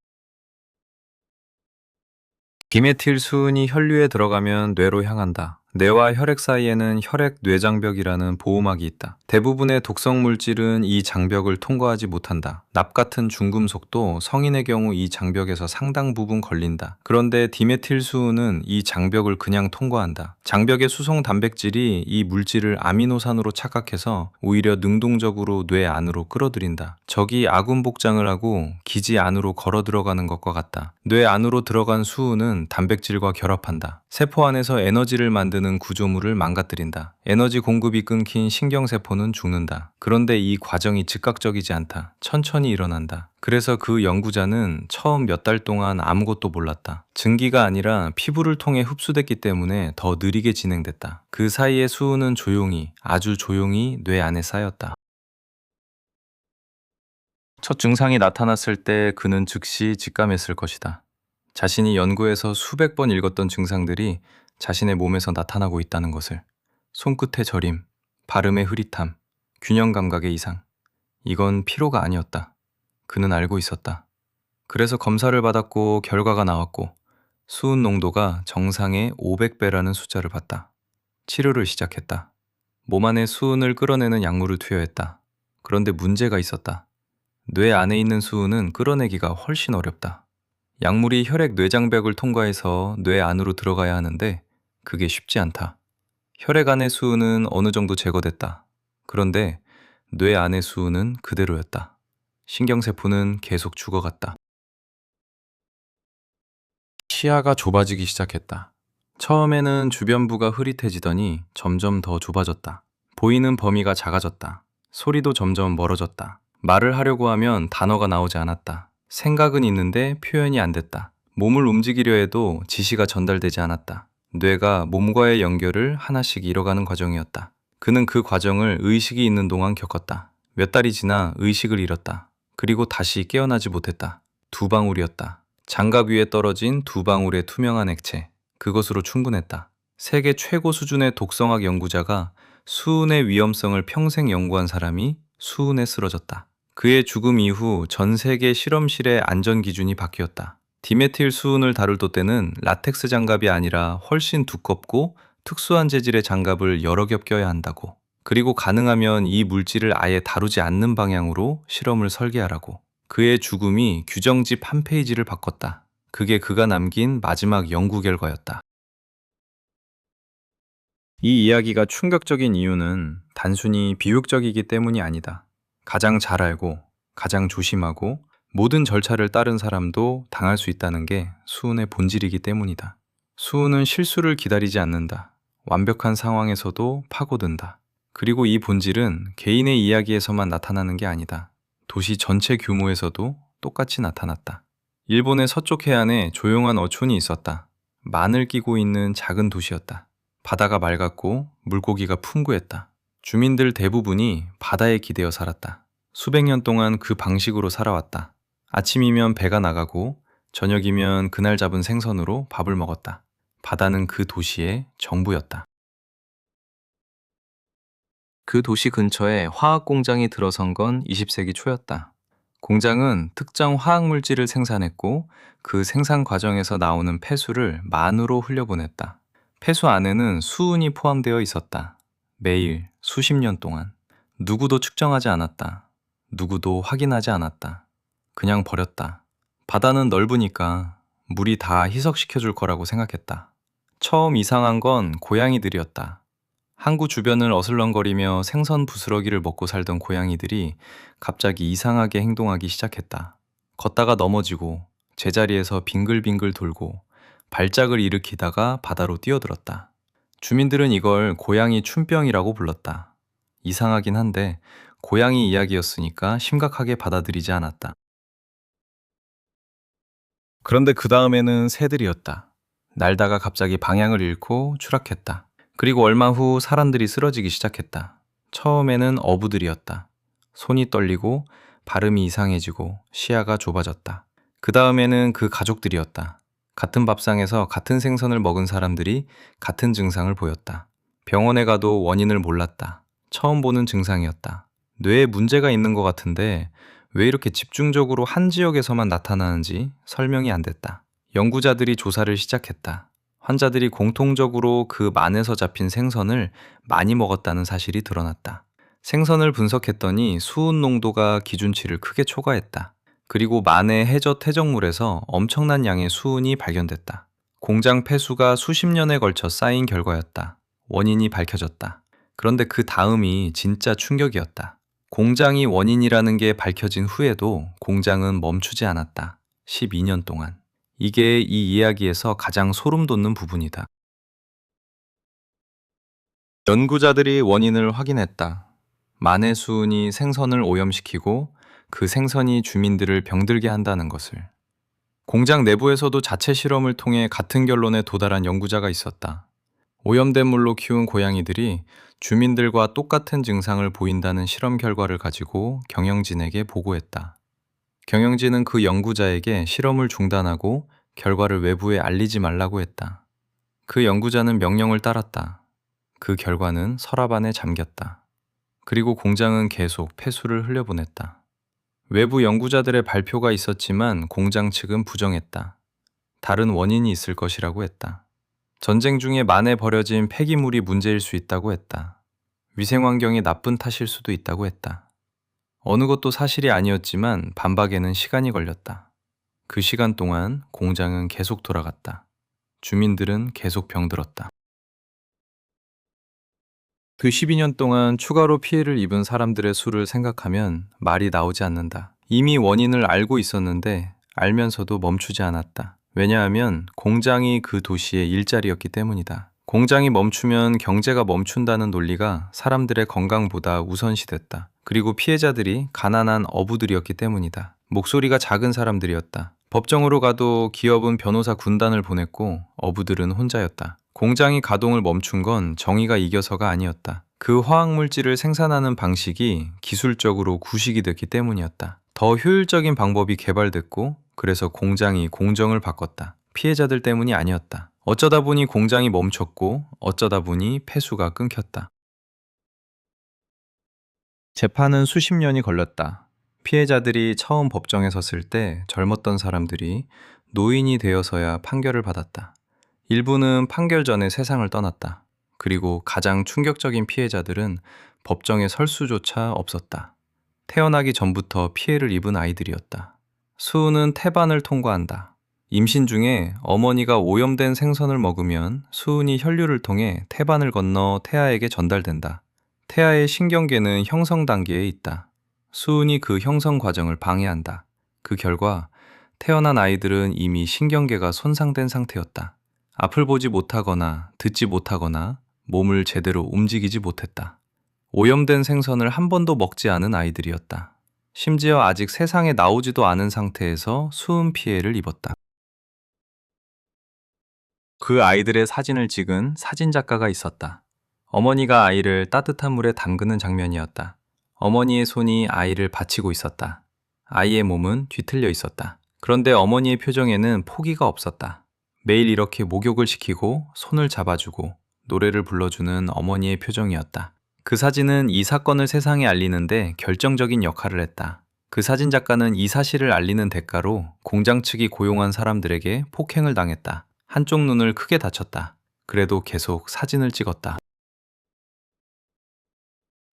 디메틸 수은이 혈류에 들어가면 뇌로 향한다. 뇌와 혈액 사이에는 혈액 뇌장벽이라는 보호막이 있다. 대부분의 독성 물질은 이 장벽을 통과하지 못한다. 납 같은 중금속도 성인의 경우 이 장벽에서 상당 부분 걸린다. 그런데 디메틸 수은은 이 장벽을 그냥 통과한다. 장벽의 수송 단백질이 이 물질을 아미노산으로 착각해서 오히려 능동적으로 뇌 안으로 끌어들인다. 적이 아군 복장을 하고 기지 안으로 걸어 들어가는 것과 같다. 뇌 안으로 들어간 수은은 단백질과 결합한다. 세포 안에서 에너지를 만드는 구조물을 망가뜨린다. 에너지 공급이 끊긴 신경세포는 죽는다. 그런데 이 과정이 즉각적이지 않다. 천천히 일어난다. 그래서 그 연구자는 처음 몇 달 동안 아무것도 몰랐다. 증기가 아니라 피부를 통해 흡수됐기 때문에 더 느리게 진행됐다. 그 사이에 수은은 조용히, 아주 조용히 뇌 안에 쌓였다. 첫 증상이 나타났을 때 그는 즉시 직감했을 것이다. 자신이 연구에서 수백 번 읽었던 증상들이 자신의 몸에서 나타나고 있다는 것을. 손끝의 저림, 발음의 흐릿함, 균형 감각의 이상. 이건 피로가 아니었다. 그는 알고 있었다. 그래서 검사를 받았고 결과가 나왔고 수은 농도가 정상의 500배라는 숫자를 봤다. 치료를 시작했다. 몸 안에 수은을 끌어내는 약물을 투여했다. 그런데 문제가 있었다. 뇌 안에 있는 수은은 끌어내기가 훨씬 어렵다. 약물이 혈액 뇌장벽을 통과해서 뇌 안으로 들어가야 하는데 그게 쉽지 않다. 혈액 안의 수은은 어느 정도 제거됐다. 그런데 뇌 안의 수은은 그대로였다. 신경세포는 계속 죽어갔다. 시야가 좁아지기 시작했다. 처음에는 주변부가 흐릿해지더니 점점 더 좁아졌다. 보이는 범위가 작아졌다. 소리도 점점 멀어졌다. 말을 하려고 하면 단어가 나오지 않았다. 생각은 있는데 표현이 안 됐다. 몸을 움직이려 해도 지시가 전달되지 않았다. 뇌가 몸과의 연결을 하나씩 잃어가는 과정이었다. 그는 그 과정을 의식이 있는 동안 겪었다. 몇 달이 지나 의식을 잃었다. 그리고 다시 깨어나지 못했다. 2방울이었다. 장갑 위에 떨어진 2방울의 투명한 액체. 그것으로 충분했다. 세계 최고 수준의 독성학 연구자가 수은의 위험성을 평생 연구한 사람이 수은에 쓰러졌다. 그의 죽음 이후 전 세계 실험실의 안전 기준이 바뀌었다. 디메틸 수은을 다룰 때는 라텍스 장갑이 아니라 훨씬 두껍고 특수한 재질의 장갑을 여러 겹 껴야 한다고. 그리고 가능하면 이 물질을 아예 다루지 않는 방향으로 실험을 설계하라고. 그의 죽음이 규정집 한 페이지를 바꿨다. 그게 그가 남긴 마지막 연구 결과였다. 이 이야기가 충격적인 이유는 단순히 비극적이기 때문이 아니다. 가장 잘 알고, 가장 조심하고, 모든 절차를 따른 사람도 당할 수 있다는 게 수은의 본질이기 때문이다. 수은은 실수를 기다리지 않는다. 완벽한 상황에서도 파고든다. 그리고 이 본질은 개인의 이야기에서만 나타나는 게 아니다. 도시 전체 규모에서도 똑같이 나타났다. 일본의 서쪽 해안에 조용한 어촌이 있었다. 만을 끼고 있는 작은 도시였다. 바다가 맑았고 물고기가 풍부했다. 주민들 대부분이 바다에 기대어 살았다. 수백 년 동안 그 방식으로 살아왔다. 아침이면 배가 나가고 저녁이면 그날 잡은 생선으로 밥을 먹었다. 바다는 그 도시의 전부였다. 그 도시 근처에 화학 공장이 들어선 건 20세기 초였다. 공장은 특정 화학 물질을 생산했고 그 생산 과정에서 나오는 폐수를 만으로 흘려보냈다. 폐수 안에는 수은이 포함되어 있었다. 매일 수십 년 동안 누구도 측정하지 않았다. 누구도 확인하지 않았다. 그냥 버렸다. 바다는 넓으니까 물이 다 희석시켜 줄 거라고 생각했다. 처음 이상한 건 고양이들이었다. 항구 주변을 어슬렁거리며 생선 부스러기를 먹고 살던 고양이들이 갑자기 이상하게 행동하기 시작했다. 걷다가 넘어지고 제자리에서 빙글빙글 돌고 발작을 일으키다가 바다로 뛰어들었다. 주민들은 이걸 고양이 춘병이라고 불렀다. 이상하긴 한데 고양이 이야기였으니까 심각하게 받아들이지 않았다. 그런데 그 다음에는 새들이었다. 날다가 갑자기 방향을 잃고 추락했다. 그리고 얼마 후 사람들이 쓰러지기 시작했다. 처음에는 어부들이었다. 손이 떨리고 발음이 이상해지고 시야가 좁아졌다. 그 다음에는 그 가족들이었다. 같은 밥상에서 같은 생선을 먹은 사람들이 같은 증상을 보였다. 병원에 가도 원인을 몰랐다. 처음 보는 증상이었다. 뇌에 문제가 있는 것 같은데 왜 이렇게 집중적으로 한 지역에서만 나타나는지 설명이 안 됐다. 연구자들이 조사를 시작했다. 환자들이 공통적으로 그 만에서 잡힌 생선을 많이 먹었다는 사실이 드러났다. 생선을 분석했더니 수은 농도가 기준치를 크게 초과했다. 그리고 만의 해저 퇴적물에서 엄청난 양의 수은이 발견됐다. 공장 폐수가 수십 년에 걸쳐 쌓인 결과였다. 원인이 밝혀졌다. 그런데 그 다음이 진짜 충격이었다. 공장이 원인이라는 게 밝혀진 후에도 공장은 멈추지 않았다. 12년 동안. 이게 이 이야기에서 가장 소름 돋는 부분이다. 연구자들이 원인을 확인했다. 만의 수은이 생선을 오염시키고 그 생선이 주민들을 병들게 한다는 것을. 공장 내부에서도 자체 실험을 통해 같은 결론에 도달한 연구자가 있었다. 오염된 물로 키운 고양이들이 주민들과 똑같은 증상을 보인다는 실험 결과를 가지고 경영진에게 보고했다. 경영진은 그 연구자에게 실험을 중단하고 결과를 외부에 알리지 말라고 했다. 그 연구자는 명령을 따랐다. 그 결과는 서랍 안에 잠겼다. 그리고 공장은 계속 폐수를 흘려보냈다. 외부 연구자들의 발표가 있었지만 공장 측은 부정했다. 다른 원인이 있을 것이라고 했다. 전쟁 중에 만에 버려진 폐기물이 문제일 수 있다고 했다. 위생 환경이 나쁜 탓일 수도 있다고 했다. 어느 것도 사실이 아니었지만 반박에는 시간이 걸렸다. 그 시간 동안 공장은 계속 돌아갔다. 주민들은 계속 병들었다. 그 12년 동안 추가로 피해를 입은 사람들의 수를 생각하면 말이 나오지 않는다. 이미 원인을 알고 있었는데 알면서도 멈추지 않았다. 왜냐하면 공장이 그 도시의 일자리였기 때문이다. 공장이 멈추면 경제가 멈춘다는 논리가 사람들의 건강보다 우선시됐다. 그리고 피해자들이 가난한 어부들이었기 때문이다. 목소리가 작은 사람들이었다. 법정으로 가도 기업은 변호사 군단을 보냈고 어부들은 혼자였다. 공장이 가동을 멈춘 건 정의가 이겨서가 아니었다. 그 화학물질을 생산하는 방식이 기술적으로 구식이 됐기 때문이었다. 더 효율적인 방법이 개발됐고 그래서 공장이 공정을 바꿨다. 피해자들 때문이 아니었다. 어쩌다 보니 공장이 멈췄고 어쩌다 보니 폐수가 끊겼다. 재판은 수십 년이 걸렸다. 피해자들이 처음 법정에 섰을 때 젊었던 사람들이 노인이 되어서야 판결을 받았다. 일부는 판결 전에 세상을 떠났다. 그리고 가장 충격적인 피해자들은 법정에 설 수조차 없었다. 태어나기 전부터 피해를 입은 아이들이었다. 수은은 태반을 통과한다. 임신 중에 어머니가 오염된 생선을 먹으면 수은이 혈류를 통해 태반을 건너 태아에게 전달된다. 태아의 신경계는 형성 단계에 있다. 수은이 그 형성 과정을 방해한다. 그 결과 태어난 아이들은 이미 신경계가 손상된 상태였다. 앞을 보지 못하거나 듣지 못하거나 몸을 제대로 움직이지 못했다. 오염된 생선을 한 번도 먹지 않은 아이들이었다. 심지어 아직 세상에 나오지도 않은 상태에서 수은 피해를 입었다. 그 아이들의 사진을 찍은 사진작가가 있었다. 어머니가 아이를 따뜻한 물에 담그는 장면이었다. 어머니의 손이 아이를 받치고 있었다. 아이의 몸은 뒤틀려 있었다. 그런데 어머니의 표정에는 포기가 없었다. 매일 이렇게 목욕을 시키고 손을 잡아주고 노래를 불러주는 어머니의 표정이었다. 그 사진은 이 사건을 세상에 알리는데 결정적인 역할을 했다. 그 사진 작가는 이 사실을 알리는 대가로 공장 측이 고용한 사람들에게 폭행을 당했다. 한쪽 눈을 크게 다쳤다. 그래도 계속 사진을 찍었다.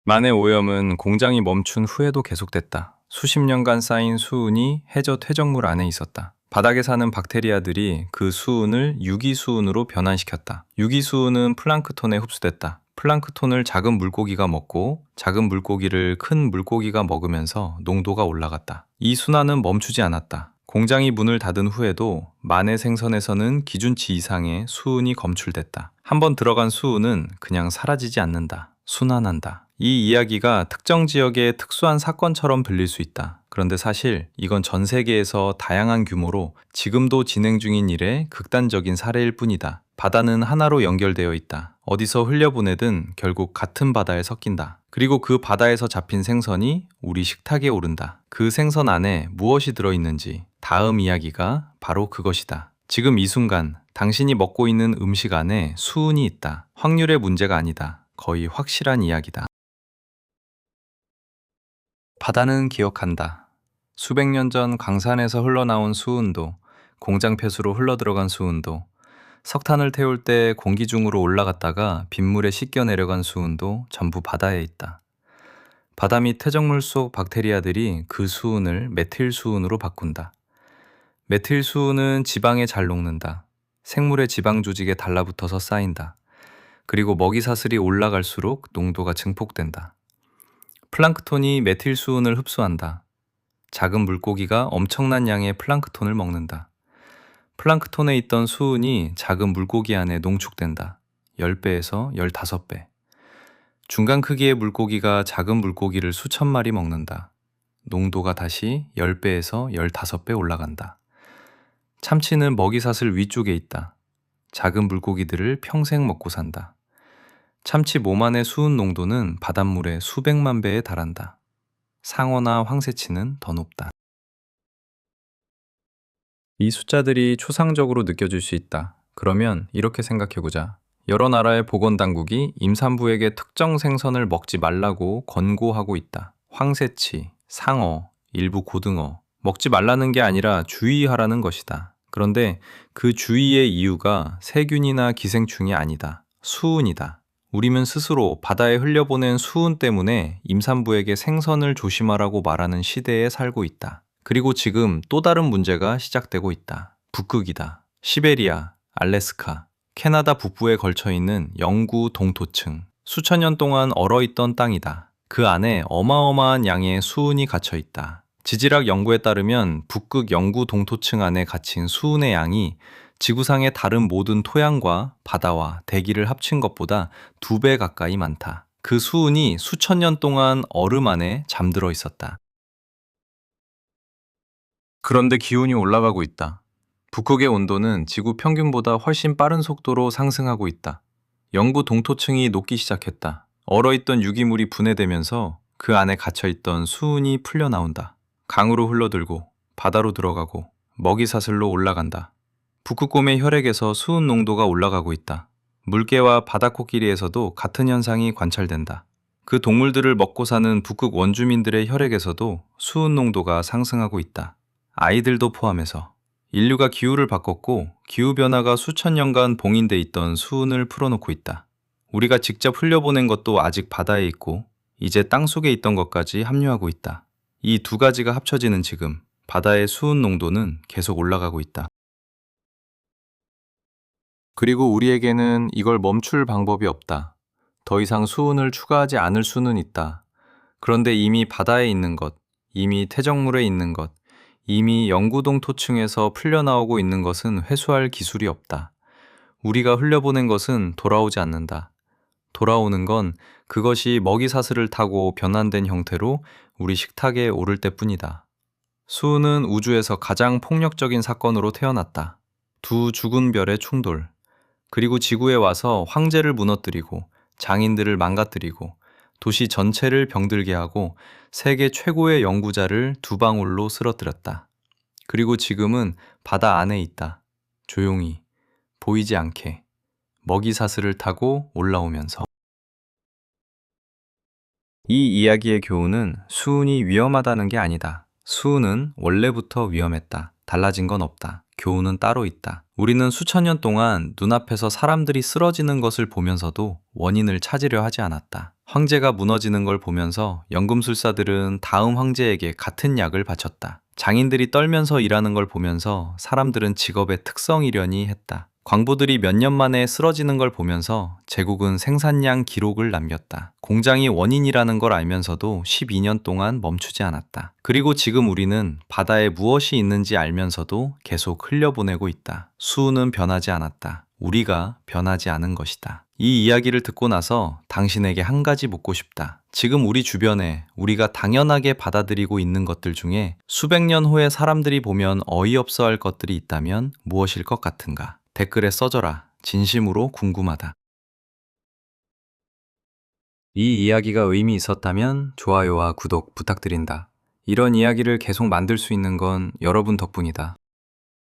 만의 오염은 공장이 멈춘 후에도 계속됐다. 수십 년간 쌓인 수은이 해저 퇴적물 안에 있었다. 바닥에 사는 박테리아들이 그 수은을 유기수은으로 변환시켰다. 유기수은은 플랑크톤에 흡수됐다. 플랑크톤을 작은 물고기가 먹고 작은 물고기를 큰 물고기가 먹으면서 농도가 올라갔다. 이 순환은 멈추지 않았다. 공장이 문을 닫은 후에도 만의 생선에서는 기준치 이상의 수은이 검출됐다. 한번 들어간 수은은 그냥 사라지지 않는다. 순환한다. 이 이야기가 특정 지역의 특수한 사건처럼 들릴 수 있다. 그런데 사실 이건 전 세계에서 다양한 규모로 지금도 진행 중인 일의 극단적인 사례일 뿐이다. 바다는 하나로 연결되어 있다. 어디서 흘려보내든 결국 같은 바다에 섞인다. 그리고 그 바다에서 잡힌 생선이 우리 식탁에 오른다. 그 생선 안에 무엇이 들어있는지 다음 이야기가 바로 그것이다. 지금 이 순간 당신이 먹고 있는 음식 안에 수은이 있다. 확률의 문제가 아니다. 거의 확실한 이야기다. 바다는 기억한다. 수백 년 전 광산에서 흘러나온 수은도, 공장 폐수로 흘러들어간 수은도, 석탄을 태울 때 공기 중으로 올라갔다가 빗물에 씻겨 내려간 수은도 전부 바다에 있다. 바다 및 퇴적물 속 박테리아들이 그 수은을 메틸 수은으로 바꾼다. 메틸 수은은 지방에 잘 녹는다. 생물의 지방 조직에 달라붙어서 쌓인다. 그리고 먹이 사슬이 올라갈수록 농도가 증폭된다. 플랑크톤이 메틸 수은을 흡수한다. 작은 물고기가 엄청난 양의 플랑크톤을 먹는다. 플랑크톤에 있던 수은이 작은 물고기 안에 농축된다. 10배에서 15배. 중간 크기의 물고기가 작은 물고기를 수천 마리 먹는다. 농도가 다시 10배에서 15배 올라간다. 참치는 먹이사슬 위쪽에 있다. 작은 물고기들을 평생 먹고 산다. 참치 몸 안의 수은 농도는 바닷물의 수백만 배에 달한다. 상어나 황새치는 더 높다. 이 숫자들이 초상적으로 느껴질 수 있다. 그러면 이렇게 생각해보자. 여러 나라의 보건당국이 임산부에게 특정 생선을 먹지 말라고 권고하고 있다. 황새치, 상어, 일부 고등어. 먹지 말라는 게 아니라 주의하라는 것이다. 그런데 그 주의의 이유가 세균이나 기생충이 아니다. 수은이다. 우리는 스스로 바다에 흘려보낸 수은 때문에 임산부에게 생선을 조심하라고 말하는 시대에 살고 있다. 그리고 지금 또 다른 문제가 시작되고 있다. 북극이다. 시베리아, 알래스카, 캐나다 북부에 걸쳐 있는 영구 동토층. 수천 년 동안 얼어있던 땅이다. 그 안에 어마어마한 양의 수은이 갇혀 있다. 지질학 연구에 따르면 북극 영구 동토층 안에 갇힌 수은의 양이 지구상의 다른 모든 토양과 바다와 대기를 합친 것보다 2배 가까이 많다. 그 수은이 수천 년 동안 얼음 안에 잠들어 있었다. 그런데 기온이 올라가고 있다. 북극의 온도는 지구 평균보다 훨씬 빠른 속도로 상승하고 있다. 영구 동토층이 녹기 시작했다. 얼어있던 유기물이 분해되면서 그 안에 갇혀있던 수은이 풀려나온다. 강으로 흘러들고 바다로 들어가고 먹이사슬로 올라간다. 북극곰의 혈액에서 수은 농도가 올라가고 있다. 물개와 바다코끼리에서도 같은 현상이 관찰된다. 그 동물들을 먹고 사는 북극 원주민들의 혈액에서도 수은 농도가 상승하고 있다. 아이들도 포함해서. 인류가 기후를 바꿨고 기후변화가 수천 년간 봉인돼 있던 수은을 풀어놓고 있다. 우리가 직접 흘려보낸 것도 아직 바다에 있고 이제 땅속에 있던 것까지 합류하고 있다. 이 두 가지가 합쳐지는 지금 바다의 수은 농도는 계속 올라가고 있다. 그리고 우리에게는 이걸 멈출 방법이 없다. 더 이상 수은을 추가하지 않을 수는 있다. 그런데 이미 바다에 있는 것, 이미 퇴적물에 있는 것, 이미 영구동토층에서 풀려나오고 있는 것은 회수할 기술이 없다. 우리가 흘려보낸 것은 돌아오지 않는다. 돌아오는 건 그것이 먹이사슬을 타고 변환된 형태로 우리 식탁에 오를 때뿐이다. 수은은 우주에서 가장 폭력적인 사건으로 태어났다. 두 죽은 별의 충돌. 그리고 지구에 와서 황제를 무너뜨리고 장인들을 망가뜨리고 도시 전체를 병들게 하고 세계 최고의 연구자를 두 방울로 쓰러뜨렸다. 그리고 지금은 바다 안에 있다. 조용히, 보이지 않게, 먹이사슬을 타고 올라오면서. 이 이야기의 교훈은 수은이 위험하다는 게 아니다. 수은은 원래부터 위험했다. 달라진 건 없다. 교훈은 따로 있다. 우리는 수천 년 동안 눈앞에서 사람들이 쓰러지는 것을 보면서도 원인을 찾으려 하지 않았다. 황제가 무너지는 걸 보면서 연금술사들은 다음 황제에게 같은 약을 바쳤다. 장인들이 떨면서 일하는 걸 보면서 사람들은 직업의 특성이려니 했다. 광부들이 몇 년 만에 쓰러지는 걸 보면서 제국은 생산량 기록을 남겼다. 공장이 원인이라는 걸 알면서도 12년 동안 멈추지 않았다. 그리고 지금 우리는 바다에 무엇이 있는지 알면서도 계속 흘려보내고 있다. 수은은 변하지 않았다. 우리가 변하지 않은 것이다. 이 이야기를 듣고 나서 당신에게 한 가지 묻고 싶다. 지금 우리 주변에 우리가 당연하게 받아들이고 있는 것들 중에 수백 년 후에 사람들이 보면 어이없어 할 것들이 있다면 무엇일 것 같은가? 댓글에 써줘라. 진심으로 궁금하다. 이 이야기가 의미 있었다면 좋아요와 구독 부탁드린다. 이런 이야기를 계속 만들 수 있는 건 여러분 덕분이다.